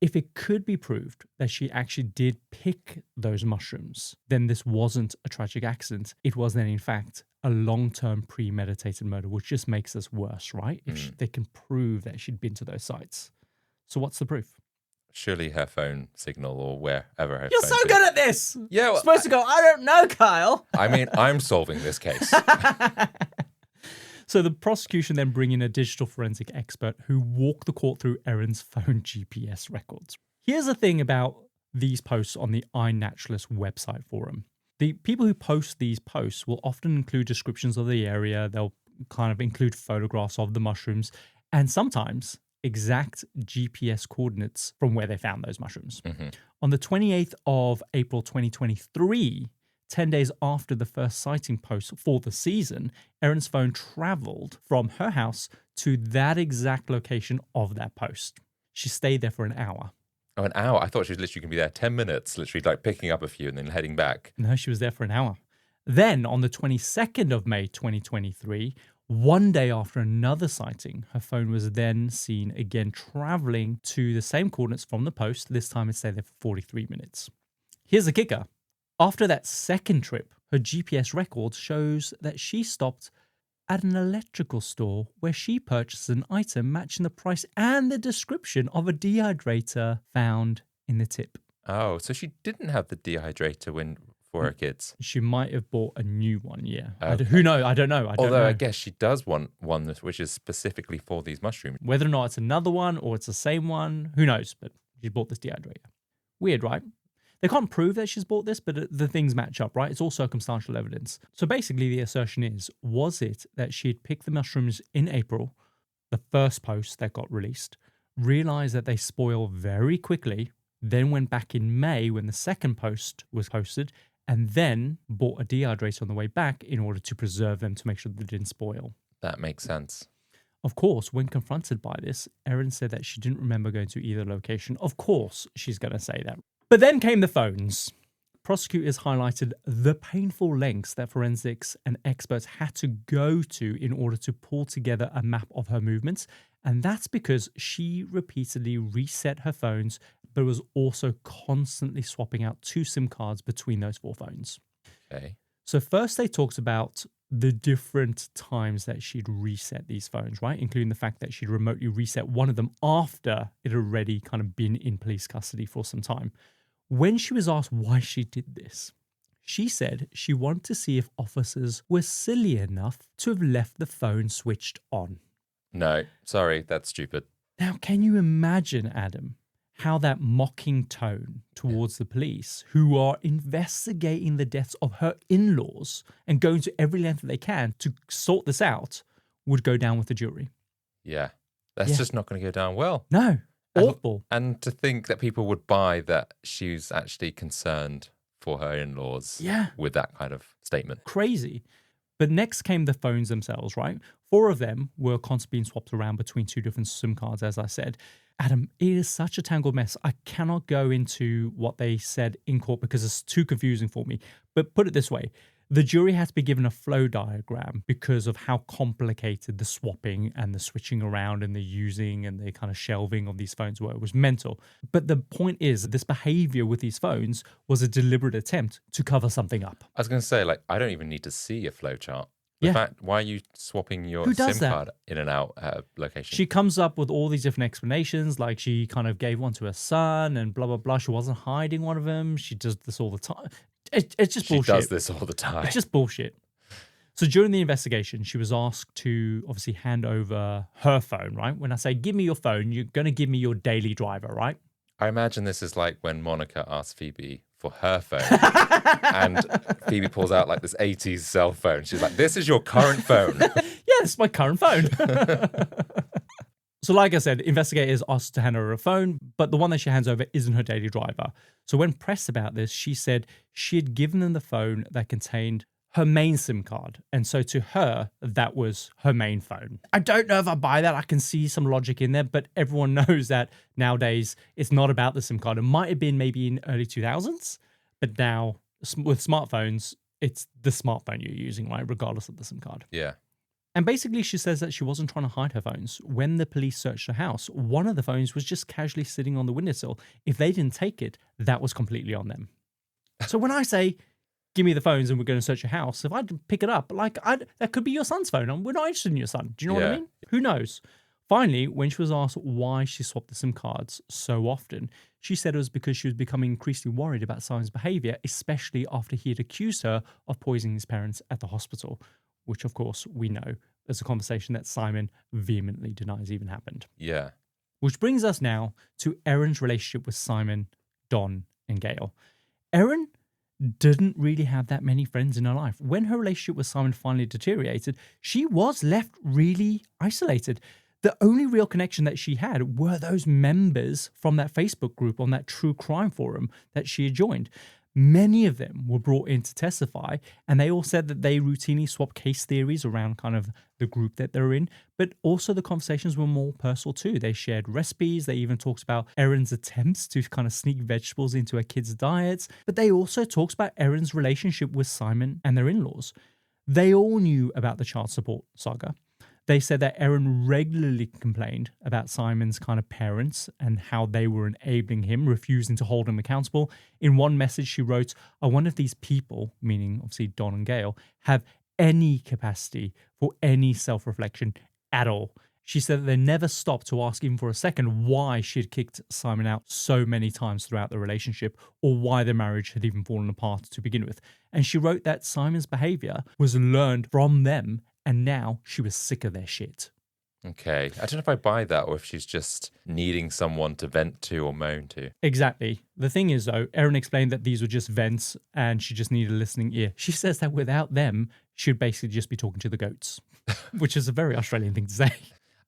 if it could be proved that she actually did pick those mushrooms, then this wasn't a tragic accident. It was then, in fact, a long-term premeditated murder, which just makes this worse, right? If they can prove that she'd been to those sites. So what's the proof? Surely her phone signal or wherever her You're phone so is. good at this! Yeah, well, You're supposed to go, I don't know, Kyle! I mean, I'm solving this case. So the prosecution then bring in a digital forensic expert who walked the court through Erin's phone GPS records. Here's the thing about these posts on the iNaturalist website forum. The people who post these posts will often include descriptions of the area. They'll kind of include photographs of the mushrooms and sometimes exact GPS coordinates from where they found those mushrooms. On the 28th of April 2023, 10 days after the first sighting post for the season, Erin's phone traveled from her house to that exact location of that post. She stayed there for an hour. Oh, an hour? I thought she was literally going to be there 10 minutes, literally like picking up a few and then heading back. No, she was there for an hour. Then on the 22nd of May 2023, one day after another sighting, her phone was then seen again traveling to the same coordinates from the post. This time it stayed there for 43 minutes. Here's the kicker. After that second trip, her GPS record shows that she stopped at an electrical store where she purchased an item matching the price and the description of a dehydrator found in the tip. Oh, so she didn't have the dehydrator for her kids. She might have bought a new one, yeah. Okay. Who knows? I don't know. Although I guess she does want one which is specifically for these mushrooms. Whether or not it's another one or it's the same one, who knows? But she bought this dehydrator. Weird, right? They can't prove that she's bought this, but the things match up, right? It's all circumstantial evidence. So basically the assertion is, was it that she had picked the mushrooms in April, the first post that got released, realized that they spoil very quickly, then went back in May when the second post was posted, and then bought a dehydrator on the way back in order to preserve them to make sure they didn't spoil? That makes sense. Of course, when confronted by this, Erin said that she didn't remember going to either location. Of course, she's going to say that. But then came the phones. Prosecutors highlighted the painful lengths that forensics and experts had to go to in order to pull together a map of her movements. And that's because she repeatedly reset her phones, but was also constantly swapping out 2 SIM cards between those 4 phones. Okay. So first they talked about the different times that she'd reset these phones, right? Including the fact that she'd remotely reset one of them after it had already kind of been in police custody for some time. When she was asked why she did this, she said she wanted to see if officers were silly enough to have left the phone switched on. No, sorry, that's stupid. Now, can you imagine, Adam, how that mocking tone towards the police, who are investigating the deaths of her in-laws and going to every length that they can to sort this out, would go down with the jury? Yeah, that's just not going to go down well. No, awful. And to think that people would buy that she was actually concerned for her in-laws with that kind of statement. Crazy. But next came the phones themselves, right? 4 of them were constantly being swapped around between 2 different SIM cards, as I said. Adam, it is such a tangled mess. I cannot go into what they said in court because it's too confusing for me. But put it this way. The jury had to be given a flow diagram because of how complicated the swapping and the switching around and the using and the kind of shelving of these phones were. It was mental. But the point is, this behavior with these phones was a deliberate attempt to cover something up. I was going to say, like, I don't even need to see a flowchart. In fact, why are you swapping your SIM card in and out location? She comes up with all these different explanations, like she kind of gave one to her son and blah, blah, blah. She wasn't hiding one of them. She does this all the time. It's just bullshit. She does this all the time. It's just bullshit. So during the investigation, she was asked to obviously hand over her phone, right? When I say, give me your phone, you're going to give me your daily driver, right? I imagine this is like when Monica asked Phoebe for her phone and Phoebe pulls out like this 80s cell phone. She's like, this is your current phone. Yeah, this is my current phone. So like I said, investigators asked to hand her a phone, but the one that she hands over isn't her daily driver. So when pressed about this, she said she had given them the phone that contained her main SIM card. And so to her, that was her main phone. I don't know if I buy that. I can see some logic in there, but everyone knows that nowadays it's not about the SIM card. It might have been maybe in early 2000s, but now with smartphones, it's the smartphone you're using, right? Regardless of the SIM card. Yeah. And basically, she says that she wasn't trying to hide her phones. When the police searched her house, one of the phones was just casually sitting on the windowsill. If they didn't take it, that was completely on them. So when I say, give me the phones and we're going to search your house, if I pick it up, that could be your son's phone. And we're not interested in your son. Do you know what I mean? Who knows? Finally, when she was asked why she swapped the SIM cards so often, she said it was because she was becoming increasingly worried about Simon's behavior, especially after he had accused her of poisoning his parents at the hospital, which, of course, we know is a conversation that Simon vehemently denies even happened. Yeah. Which brings us now to Erin's relationship with Simon, Don, and Gail. Erin didn't really have that many friends in her life. When her relationship with Simon finally deteriorated, she was left really isolated. The only real connection that she had were those members from that Facebook group on that true crime forum that she had joined. Many of them were brought in to testify, and they all said that they routinely swap case theories around kind of the group that they're in, but also the conversations were more personal too. They shared recipes. They even talked about Erin's attempts to kind of sneak vegetables into her kids' diets, but they also talked about Erin's relationship with Simon and their in-laws. They all knew about the child support saga. They said that Erin regularly complained about Simon's kind of parents and how they were enabling him, refusing to hold him accountable. In one message she wrote, I wonder if these people, meaning obviously Don and Gail, have any capacity for any self-reflection at all. She said that they never stopped to ask even for a second why she had kicked Simon out so many times throughout the relationship or why their marriage had even fallen apart to begin with. And she wrote that Simon's behavior was learned from them, and now she was sick of their shit. Okay. I don't know if I buy that or if she's just needing someone to vent to or moan to. Exactly. The thing is, though, Erin explained that these were just vents and she just needed a listening ear. She says that without them, she'd basically just be talking to the goats, which is a very Australian thing to say.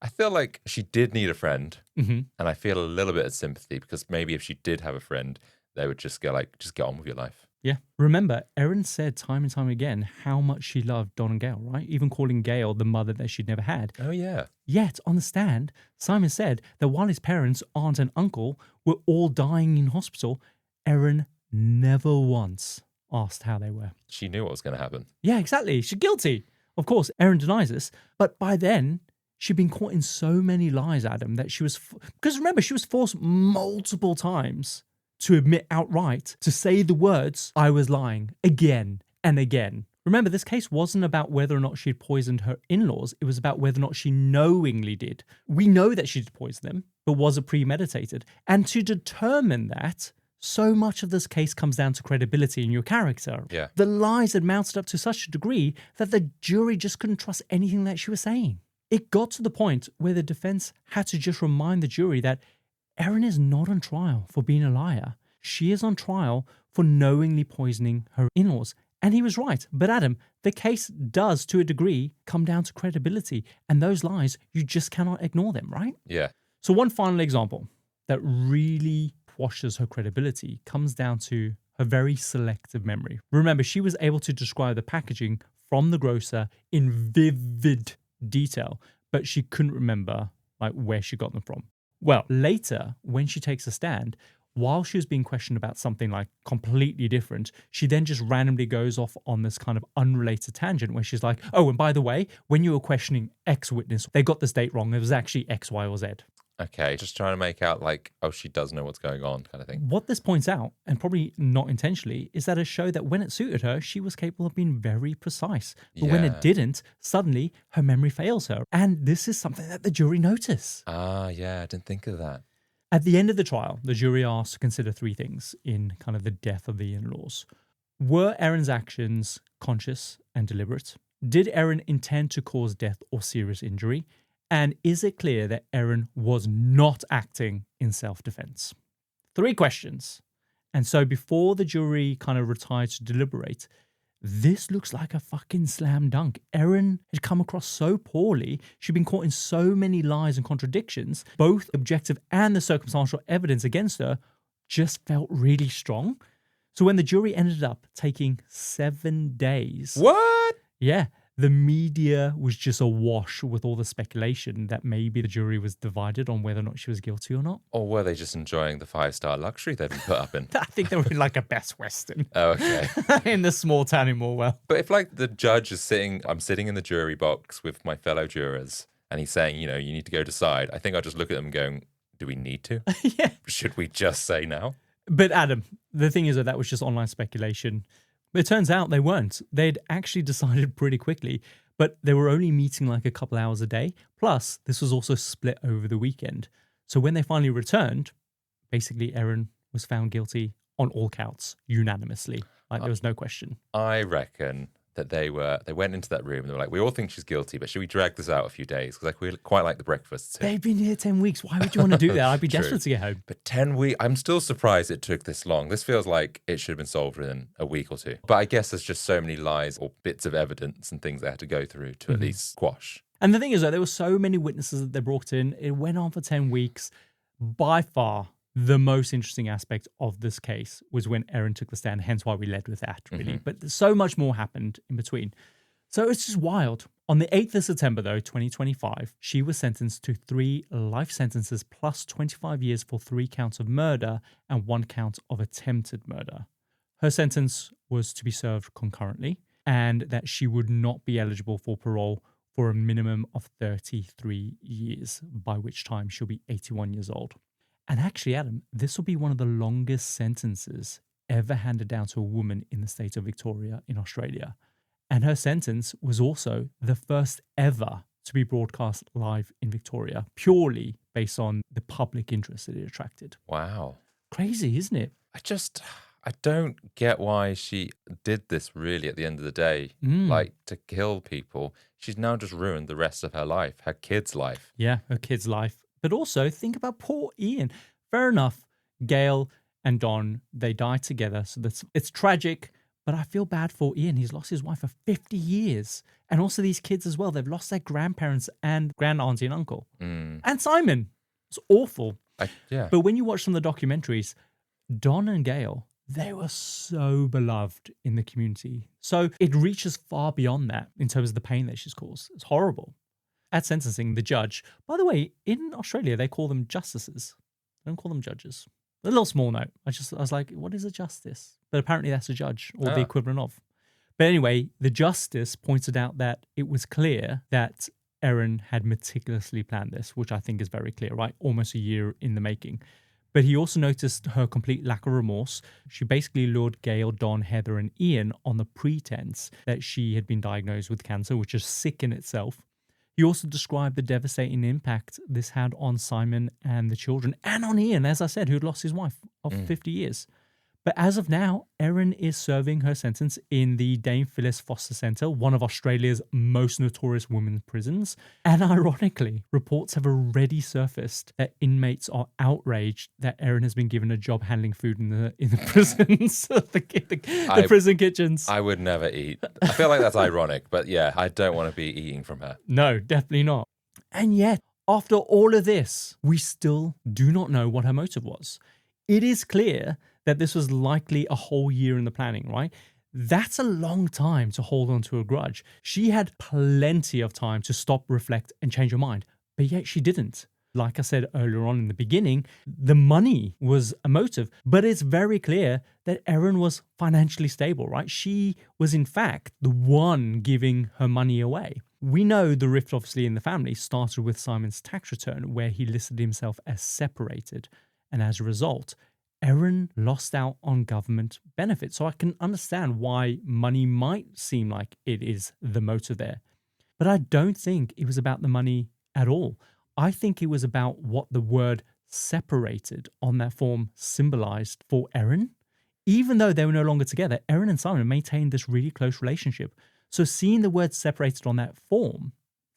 I feel like she did need a friend, Mm-hmm. and I feel a little bit of sympathy because maybe if she did have a friend, they would just go like, just get on with your life. Yeah. Remember, Erin said time and time again how much she loved Don and Gail, right? Even calling Gail the mother that she'd never had. Oh, yeah. Yet, on the stand, Simon said that while his parents, aunt and uncle, were all dying in hospital, Erin never once asked how they were. She knew what was going to happen. Yeah, exactly. She's guilty. Of course, Erin denies this, but by then, she'd been caught in so many lies, Adam, that she was... Because remember, she was forced multiple times to admit outright, to say the words, I was lying, again and again. Remember, this case wasn't about whether or not she'd poisoned her in-laws. It was about whether or not she knowingly did. We know that she did poison them, but was it premeditated? And to determine that, so much of this case comes down to credibility in your character. Yeah. The lies had mounted up to such a degree that the jury just couldn't trust anything that she was saying. It got to the point where the defense had to just remind the jury that Erin is not on trial for being a liar. She is on trial for knowingly poisoning her in-laws. And he was right. But Adam, the case does, to a degree, come down to credibility. And those lies, you just cannot ignore them, right? Yeah. So one final example that really quashes her credibility comes down to her very selective memory. Remember, she was able to describe the packaging from the grocer in vivid detail, but she couldn't remember where she got them from. Well, later, when she takes a stand, while she was being questioned about something like completely different, she then just randomly goes off on this kind of unrelated tangent where she's like, oh, and by the way, when you were questioning X witness, they got this date wrong. It was actually X, Y, or Z. Okay, just trying to make out like, oh, she does know what's going on kind of thing. What this points out, and probably not intentionally, is that it showed that when it suited her, she was capable of being very precise. But when it didn't, suddenly her memory fails her. And this is something that the jury notice. Ah, yeah, I didn't think of that. At the end of the trial, the jury asked to consider three things in kind of the death of the in-laws. Were Erin's actions conscious and deliberate? Did Erin intend to cause death or serious injury? And is it clear that Erin was not acting in self-defense? 3 questions. And so before the jury kind of retired to deliberate, this looks like a fucking slam dunk. Erin had come across so poorly. She'd been caught in so many lies and contradictions. Both objective and the circumstantial evidence against her just felt really strong. So when the jury ended up taking 7 days... What? Yeah. The media was just awash with all the speculation that maybe the jury was divided on whether or not she was guilty or not. Or were they just enjoying the 5-star luxury they've been put up in? I think they were in like a Best Western. Oh, okay. In the small town in Morwell. But if like the judge is I'm sitting in the jury box with my fellow jurors and he's saying, you need to go decide, I think I'll just look at them going, do we need to? Yeah. Should we just say now? But Adam, the thing is that was just online speculation. But it turns out they weren't. They'd actually decided pretty quickly, but they were only meeting like a couple hours a day. Plus, this was also split over the weekend. So when they finally returned, basically Erin was found guilty on all counts, unanimously. Like there was no question. I reckon that they went into that room and they were like, we all think she's guilty, but should we drag this out a few days? Because we quite like the breakfasts here. They've been here 10 weeks. Why would you want to do that? I'd be True. desperate to get home. But 10 weeks, I'm still surprised it took this long. This feels like it should have been solved within a week or two. But I guess there's just so many lies or bits of evidence and things they had to go through to at least squash. And the thing is that there were so many witnesses that they brought in. It went on for 10 weeks. By far, the most interesting aspect of this case was when Erin took the stand, hence why we led with that, really. But so much more happened in between. So it's just wild. On the 8th of September, though, 2025, she was sentenced to 3 life sentences plus 25 years for 3 counts of murder and 1 count of attempted murder. Her sentence was to be served concurrently and that she would not be eligible for parole for a minimum of 33 years, by which time she'll be 81 years old. And actually, Adam, this will be one of the longest sentences ever handed down to a woman in the state of Victoria in Australia. And her sentence was also the first ever to be broadcast live in Victoria, purely based on the public interest that it attracted. Wow. Crazy, isn't it? I don't get why she did this really at the end of the day, like to kill people. She's now just ruined the rest of her life, her kid's life. Yeah, her kid's life. But also think about poor Ian. Fair enough, Gail and Don, they died together. So it's tragic. But I feel bad for Ian. He's lost his wife for 50 years. And also these kids as well. They've lost their grandparents and grand auntie and uncle. And Simon. It's awful. Yeah. But when you watch some of the documentaries, Don and Gail, they were so beloved in the community. So it reaches far beyond that in terms of the pain that she's caused. It's horrible. At sentencing, the judge, by the way, in Australia, they call them justices. They don't call them judges. A little small note. I was like, what is a justice? But apparently that's a judge or the equivalent of. But anyway, the justice pointed out that it was clear that Erin had meticulously planned this, which I think is very clear, right? Almost a year in the making. But he also noticed her complete lack of remorse. She basically lured Gail, Don, Heather, and Ian on the pretense that she had been diagnosed with cancer, which is sick in itself. He also described the devastating impact this had on Simon and the children, and on Ian, as I said, who'd lost his wife of 50 years. But as of now, Erin is serving her sentence in the Dame Phyllis Foster Centre, one of Australia's most notorious women's prisons. And ironically, reports have already surfaced that inmates are outraged that Erin has been given a job handling food in the prisons, the prison kitchens. I would never eat. I feel like that's ironic, but yeah, I don't want to be eating from her. No, definitely not. And yet, after all of this, we still do not know what her motive was. It is clear that this was likely a whole year in the planning, right? That's a long time to hold on to a grudge. She had plenty of time to stop, reflect, and change her mind, but yet she didn't. Like I said earlier on in the beginning, the money was a motive, but it's very clear that Erin was financially stable, right? She was, in fact, the one giving her money away. We know the rift, obviously, in the family started with Simon's tax return, where he listed himself as separated. And as a result, Erin lost out on government benefits. So I can understand why money might seem like it is the motive there. But I don't think it was about the money at all. I think it was about what the word separated on that form symbolized for Erin. Even though they were no longer together, Erin and Simon maintained this really close relationship. So seeing the word separated on that form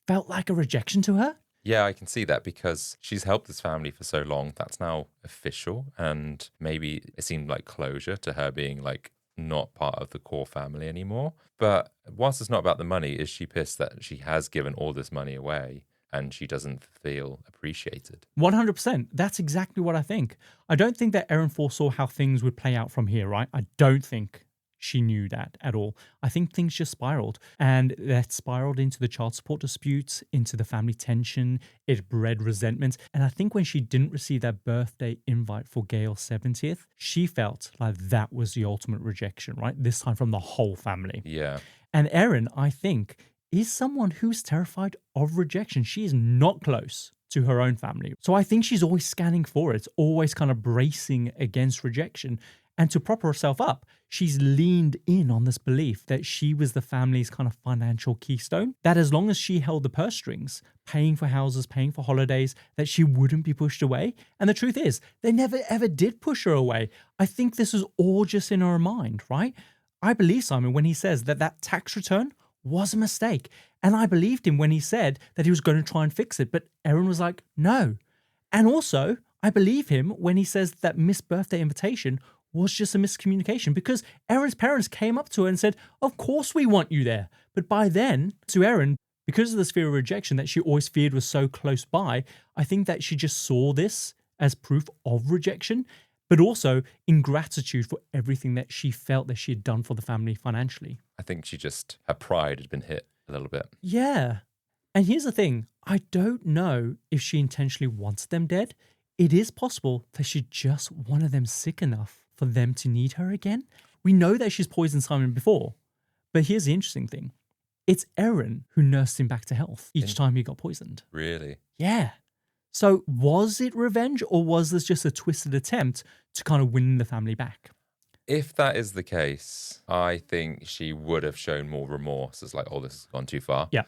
felt like a rejection to her. Yeah, I can see that because she's helped this family for so long. That's now official. And maybe it seemed like closure to her being like not part of the core family anymore. But whilst it's not about the money, is she pissed that she has given all this money away and she doesn't feel appreciated? 100%. That's exactly what I think. I don't think that Erin foresaw how things would play out from here, right? I don't think she knew that at all. I think things just spiraled, and that spiraled into the child support disputes, into the family tension. It bred resentment. And I think when she didn't receive that birthday invite for Gail's 70th, she felt like that was the ultimate rejection, right? This time from the whole family. Yeah. And Erin, I think, is someone who's terrified of rejection. She is not close to her own family. So I think she's always scanning for it, always kind of bracing against rejection. And to prop herself up, she's leaned in on this belief that she was the family's kind of financial keystone, that as long as she held the purse strings, paying for houses, paying for holidays, that she wouldn't be pushed away. And the truth is, they never ever did push her away. I think this is all just in her mind, right? I believe Simon when he says that that tax return was a mistake. And I believed him when he said that he was going to try and fix it. But Erin was like, no. And also, I believe him when he says that missed birthday invitation was just a miscommunication, because Erin's parents came up to her and said, of course we want you there. But by then, to Erin, because of this fear of rejection that she always feared was so close by, I think that she just saw this as proof of rejection, but also in gratitude for everything that she felt that she had done for the family financially. I think her pride had been hit a little bit. Yeah. And here's the thing. I don't know if she intentionally wants them dead. It is possible that she just wanted them sick enough for them to need her again. We know that she's poisoned Simon before, but here's the interesting thing. It's Erin who nursed him back to health each time he got poisoned. Really? Yeah. So was it revenge, or was this just a twisted attempt to kind of win the family back? If that is the case, I think she would have shown more remorse. It's like, oh, this has gone too far. Yeah.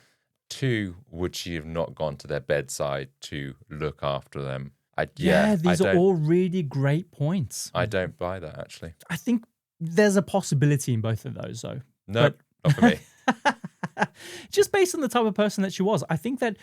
2, would she have not gone to their bedside to look after them? These are all really great points. I don't buy that, actually. I think there's a possibility in both of those, though. No, not for me. Just based on the type of person that she was, I think that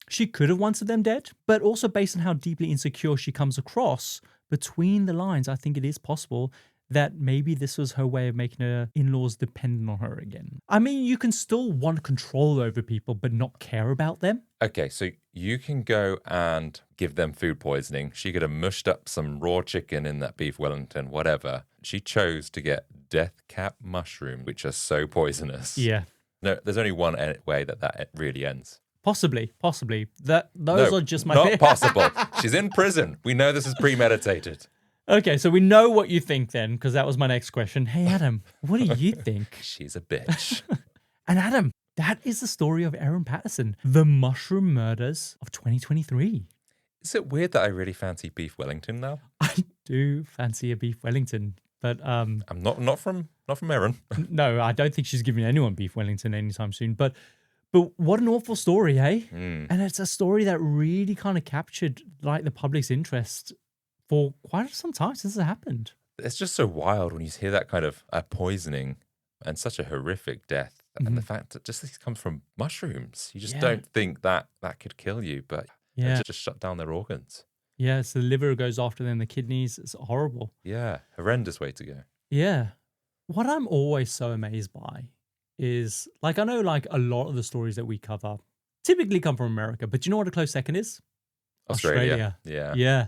she could have wanted them dead, but also based on how deeply insecure she comes across, between the lines, I think it is possible that maybe this was her way of making her in-laws dependent on her again. I mean, you can still want control over people, but not care about them. Okay, so you can go and give them food poisoning. She could have mushed up some raw chicken in that Beef Wellington, whatever. She chose to get death cap mushrooms, which are so poisonous. Yeah. No, there's only one way that really ends. Possibly. Those are just my... Not possible. She's in prison. We know this is premeditated. Okay, so we know what you think then, because that was my next question. Hey, Adam, what do you think? She's a bitch. And Adam, that is the story of Erin Patterson, the mushroom murders of 2023. Is it weird that I really fancy Beef Wellington now? I do fancy a Beef Wellington, but I'm not from Erin. No, I don't think she's giving anyone Beef Wellington anytime soon. But what an awful story, hey? And it's a story that really kind of captured like the public's interest for quite some time since it happened. It's just so wild when you hear that kind of poisoning and such a horrific death. And the fact that just this comes from mushrooms. You just don't think that could kill you, but it just shut down their organs. Yeah, so the liver goes after them, the kidneys. It's horrible. Yeah, horrendous way to go. Yeah. What I'm always so amazed by is, like, I know like a lot of the stories that we cover typically come from America, but do you know what a close second is? Australia. Yeah. Yeah.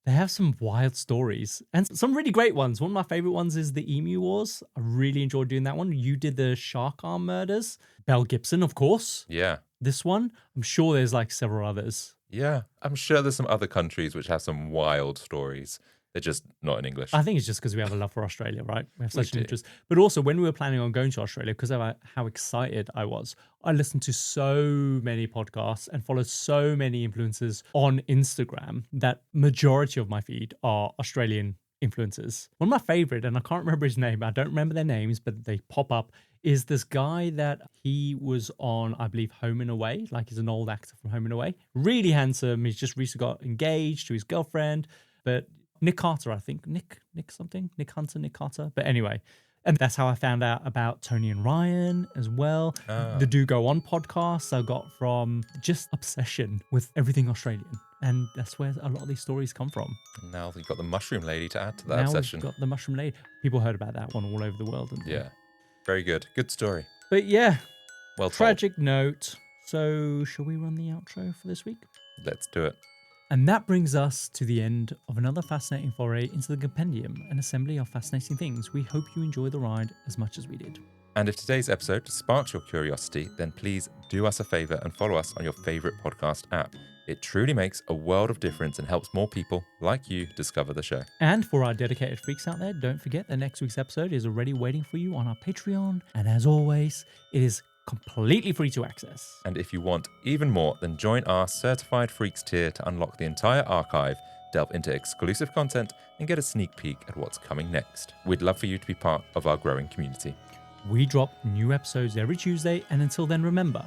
They have some wild stories and some really great ones. One of my favorite ones is the Emu Wars. I really enjoyed doing that one. You did the shark arm murders. Belle Gibson, of course. Yeah. This one, I'm sure there's like several others. Yeah, I'm sure there's some other countries which have some wild stories. They're just not in English. I think it's just because we have a love for Australia, right? We have such an do. interest. But also, when we were planning on going to Australia, because of how excited I was, I listened to so many podcasts and followed so many influencers on Instagram that majority of my feed are Australian influencers. One of my favorite, and I can't remember his name, I don't remember their names, but they pop up, is this guy that he was on, I believe, Home and Away. Like, he's an old actor from Home and Away. Really handsome. He's just recently got engaged to his girlfriend. But Nick Carter, I think. Nick Carter. But anyway, and that's how I found out about Tony and Ryan as well. The Do Go On podcast I got from just obsession with everything Australian. And that's where a lot of these stories come from. Now you've got the Mushroom Lady to add to that now obsession. We've got the Mushroom Lady. People heard about that one all over the world. Yeah. Very good. Good story. But yeah, Well told. tragic note. So shall we run the outro for this week? Let's do it. And that brings us to the end of another fascinating foray into the compendium and assembly of fascinating things. We hope you enjoy the ride as much as we did. And if today's episode sparked your curiosity, then please do us a favor and follow us on your favorite podcast app. It truly makes a world of difference and helps more people like you discover the show. And for our dedicated freaks out there, don't forget that next week's episode is already waiting for you on our Patreon. And as always, it is completely free to access. And if you want even more, then join our Certified Freaks tier to unlock the entire archive, delve into exclusive content, and get a sneak peek at what's coming next. We'd love for you to be part of our growing community. We drop new episodes every Tuesday, and until then, remember,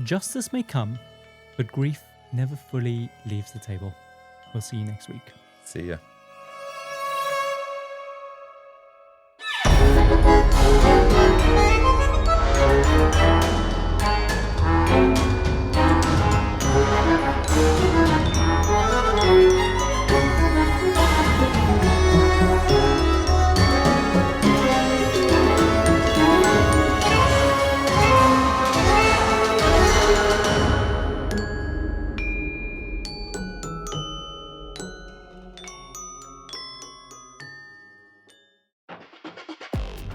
justice may come, but grief never fully leaves the table. We'll see you next week. See ya.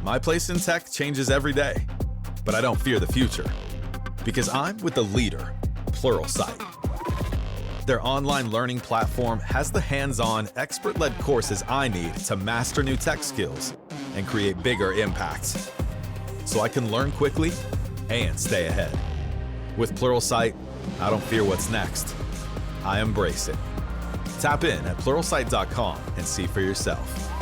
My place in tech changes every day, but I don't fear the future because I'm with the leader, Pluralsight. Their online learning platform has the hands-on, expert-led courses I need to master new tech skills and create bigger impacts, so I can learn quickly and stay ahead. With Pluralsight, I don't fear what's next. I embrace it. Tap in at pluralsight.com and see for yourself.